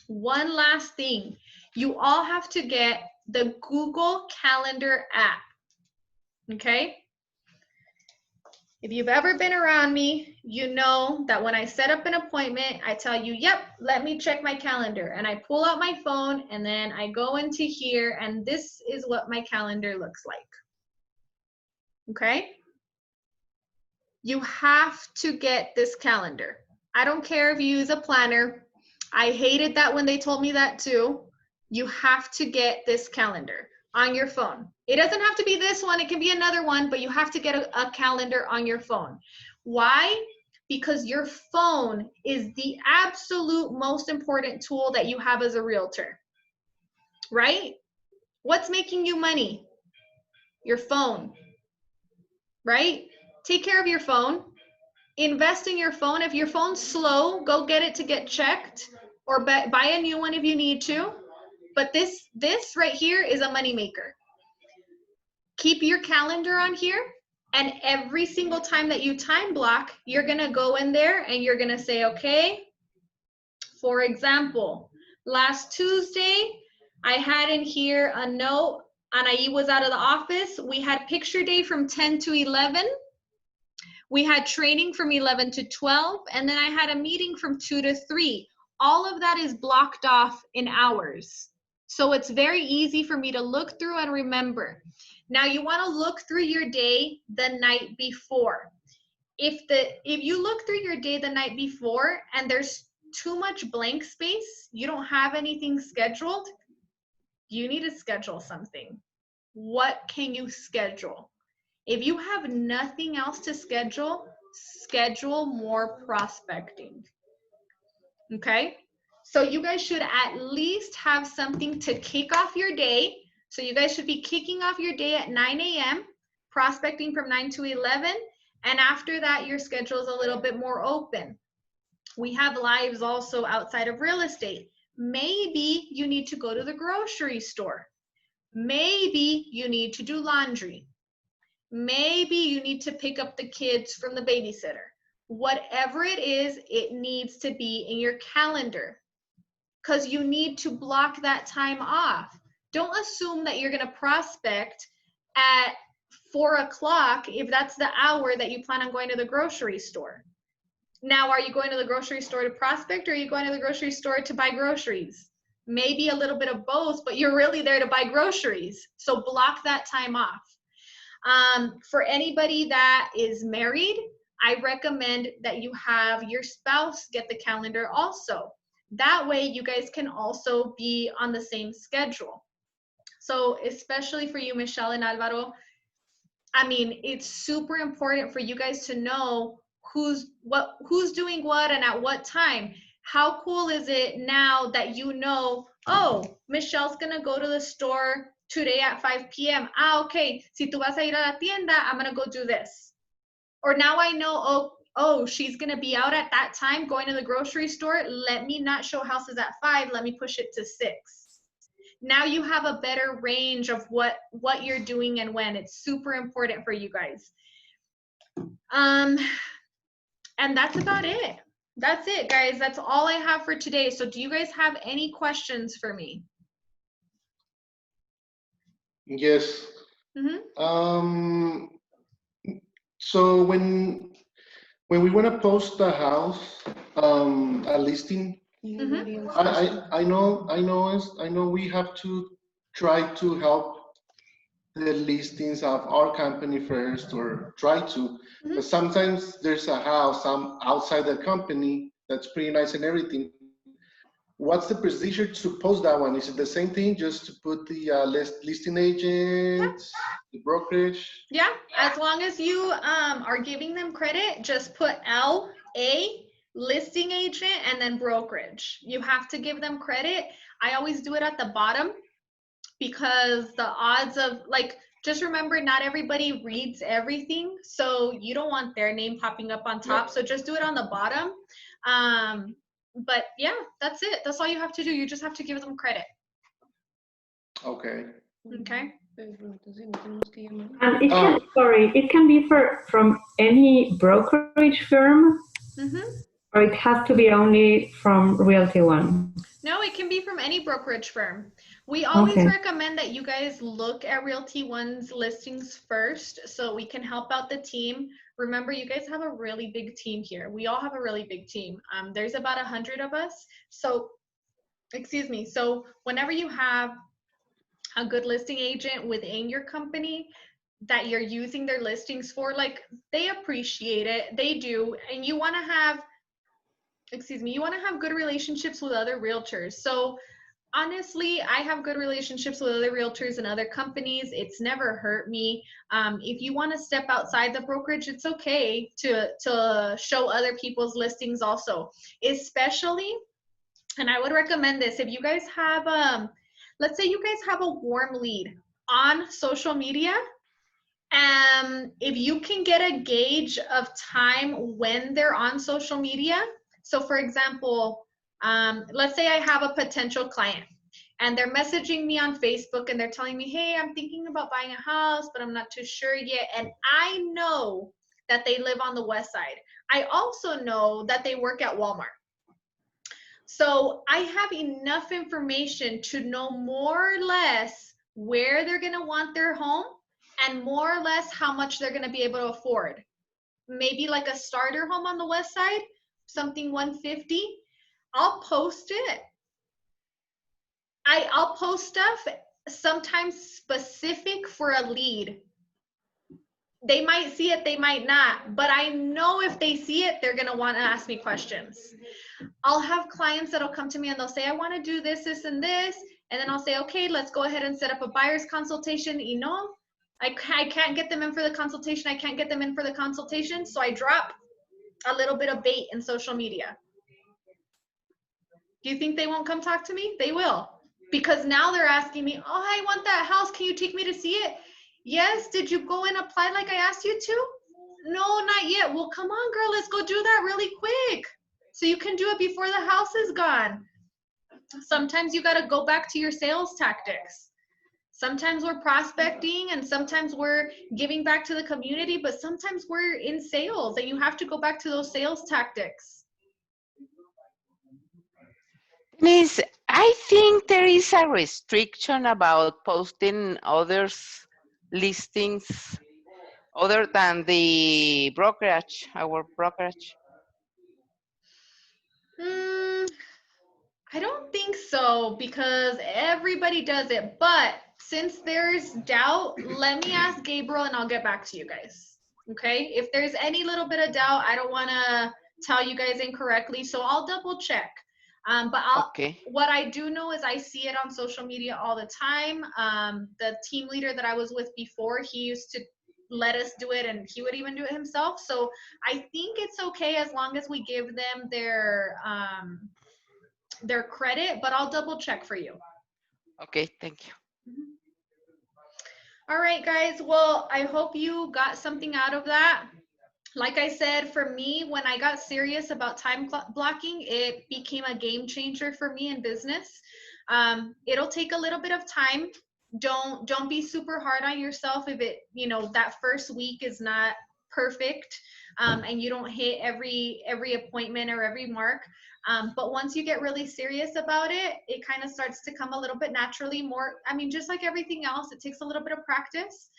One last thing, you all have to get the Google Calendar app. Okay? If you've ever been around me, you know that when I set up an appointment, I tell you, yep, let me check my calendar. And I pull out my phone and then I go into here and this is what my calendar looks like. Okay? You have to get this calendar. I don't care if you use a planner. I hated that when they told me that too. You have to get this calendar on your phone. It doesn't have to be this one. It can be another one, but you have to get a calendar on your phone. Why? Because your phone is the absolute most important tool that you have as a realtor, right? What's making you money? Your phone, right? Take care of your phone. Invest in your phone. If your phone's slow, go get it to get checked or buy a new one if you need to. But this right here is a moneymaker. Keep your calendar on here, and every single time that you time block, you're gonna go in there and you're gonna say, okay, for example, last Tuesday, I had in here a note, Anaí was out of the office. We had picture day from 10 to 11. We had training from 11 to 12, and then I had a meeting from 2 to 3. All of that is blocked off in hours. So it's very easy for me to look through and remember. Now you want to look through your day the night before. If you look through your day the night before and there's too much blank space, you don't have anything scheduled, you need to schedule something. What can you schedule? If you have nothing else to schedule, schedule more prospecting. Okay? So you guys should at least have something to kick off your day. So you guys should be kicking off your day at 9 a.m., prospecting from 9 to 11. And after that, your schedule is a little bit more open. We have lives also outside of real estate. Maybe you need to go to the grocery store. Maybe you need to do laundry. Maybe you need to pick up the kids from the babysitter. Whatever it is, it needs to be in your calendar because you need to block that time off. Don't assume that you're going to prospect at 4 o'clock if that's the hour that you plan on going to the grocery store. Now, are you going to the grocery store to prospect or are you going to the grocery store to buy groceries? Maybe a little bit of both, but you're really there to buy groceries. So block that time off. For anybody that is married, I recommend that you have your spouse get the calendar also. That way you guys can also be on the same schedule. So especially for you, Michelle and Alvaro, I mean, it's super important for you guys to know who's doing what and at what time. How cool is it now that you know, oh, Michelle's gonna go to the store today at 5 p.m. Ah, okay, si tú vas a ir a la tienda, I'm gonna go do this. Or now I know, oh, she's gonna be out at that time going to the grocery store. Let me not show houses at 5, let me push it to 6. Now you have a better range of what you're doing and when. It's super important for you guys. And that's about it. That's it, guys. That's all I have for today. So do you guys have any questions for me? Yes. Mm-hmm. So when we want to post a house, a listing, I know we have to try to help the listings of our company first, or try to. But sometimes there's a house outside the company that's pretty nice and everything. What's the procedure to post that one? Is it the same thing, just to put the listing agent, the brokerage? Yeah, as long as you are giving them credit, just put LA, listing agent, and then brokerage. You have to give them credit. I always do it at the bottom because the odds of, like, just remember, not everybody reads everything, so you don't want their name popping up on top. So just do it on the bottom. But yeah, that's it. That's all you have to do. You just have to give them credit. Okay. Okay. And it can be from any brokerage firm, or it has to be only from Realty One? No, it can be from any brokerage firm. We always recommend that you guys look at Realty One's listings first so we can help out the team. Remember, you guys have a really big team here. We all have a really big team. There's about 100 of us. So, excuse me. So whenever you have a good listing agent within your company that you're using their listings for, like, they appreciate it. They do. And you want to have, you want to have good relationships with other realtors. So honestly, I have good relationships with other realtors and other companies. It's never hurt me. If you want to step outside the brokerage, it's okay to show other people's listings also, especially, and I would recommend this, if you guys have, let's say you guys have a warm lead on social media, if you can get a gauge of time when they're on social media. So for example, let's say I have a potential client and they're messaging me on Facebook and they're telling me, hey, I'm thinking about buying a house, but I'm not too sure yet. And I know that they live on the west side. I also know that they work at Walmart. So I have enough information to know more or less where they're going to want their home and more or less how much they're going to be able to afford. Maybe like a starter home on the west side, something 150. I'll post it. I'll post stuff sometimes specific for a lead. They might see it, they might not, but I know if they see it, they're going to want to ask me questions. I'll have clients that'll come to me and they'll say, I want to do this, this, and this. And then I'll say, okay, let's go ahead and set up a buyer's consultation. You know, I can't get them in for the consultation. I can't get them in for the consultation. So I drop a little bit of bait in social media. Do you think they won't come talk to me? They will. Because now they're asking me, oh, I want that house. Can you take me to see it? Yes. Did you go and apply like I asked you to? No, not yet. Well, come on, girl. Let's go do that really quick so you can do it before the house is gone. Sometimes you got to go back to your sales tactics. Sometimes we're prospecting and sometimes we're giving back to the community, but sometimes we're in sales and you have to go back to those sales tactics. Denise, I think there is a restriction about posting others' listings other than the brokerage, our brokerage. I don't think so because everybody does it. But since there's doubt, let me ask Gabriel and I'll get back to you guys. Okay? If there's any little bit of doubt, I don't want to tell you guys incorrectly, so I'll double check. But what I do know is I see it on social media all the time. The team leader that I was with before, he used to let us do it and he would even do it himself. So I think it's okay as long as we give them their credit, but I'll double check for you. Okay, thank you. All right, guys. Well, I hope you got something out of that. Like I said, for me, when I got serious about time blocking, it became a game changer for me in business. It'll take a little bit of time. Don't be super hard on yourself if it, that first week is not perfect. and you don't hit every appointment or every mark. But once you get really serious about it, it kind of starts to come a little bit naturally more. I mean, just like everything else, it takes a little bit of practice.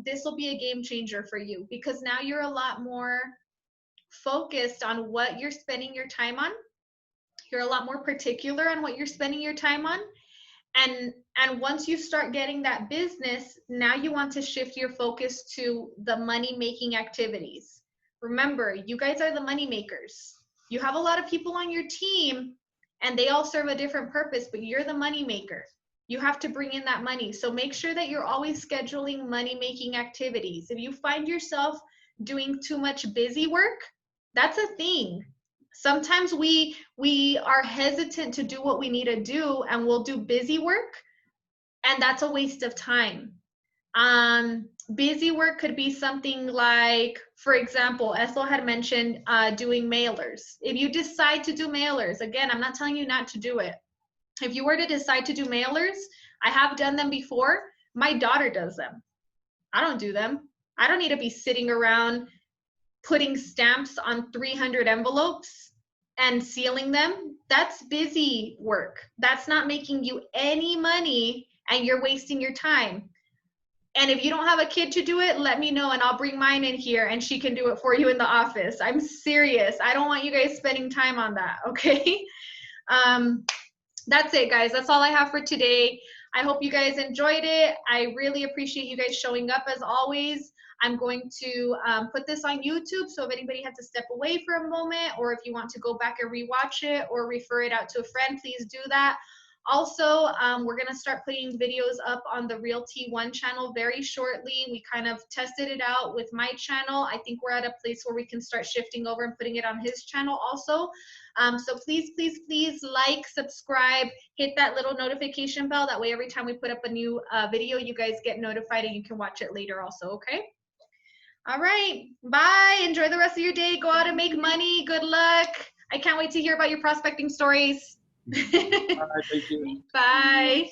This will be a game changer for you because now you're a lot more focused on what you're spending your time on. You're a lot more particular on what you're spending your time on. And once you start getting that business, now you want to shift your focus to the money-making activities. Remember, you guys are the money makers. You have a lot of people on your team and they all serve a different purpose, but you're the money maker. You have to bring in that money. So make sure that you're always scheduling money-making activities. If you find yourself doing too much busy work, that's a thing. Sometimes we are hesitant to do what we need to do and we'll do busy work, and that's a waste of time. Busy work could be something like, for example, Ethel had mentioned doing mailers. If you decide to do mailers, again, I'm not telling you not to do it. If you were to decide to do mailers, I have done them before. My daughter does them. I don't do them. I don't need to be sitting around putting stamps on 300 envelopes and sealing them. That's busy work. That's not making you any money and you're wasting your time. And if you don't have a kid to do it, let me know and I'll bring mine in here and she can do it for you in the office. I'm serious. I don't want you guys spending time on that, okay? That's it, guys. That's all I have for today. I hope you guys enjoyed it. I really appreciate you guys showing up as always. I'm going to put this on YouTube, so if anybody has to step away for a moment, or if you want to go back and rewatch it or refer it out to a friend, please do that. Also, we're gonna start putting videos up on the Realty One channel very shortly. We kind of tested it out with my channel. I think we're at a place where we can start shifting over and putting it on his channel also. So please, please, please like, subscribe, hit that little notification bell. That way every time we put up a new video, you guys get notified and you can watch it later also, okay? All right, bye. Enjoy the rest of your day. Go out and make money. Good luck. I can't wait to hear about your prospecting stories. Bye, thank you. Bye.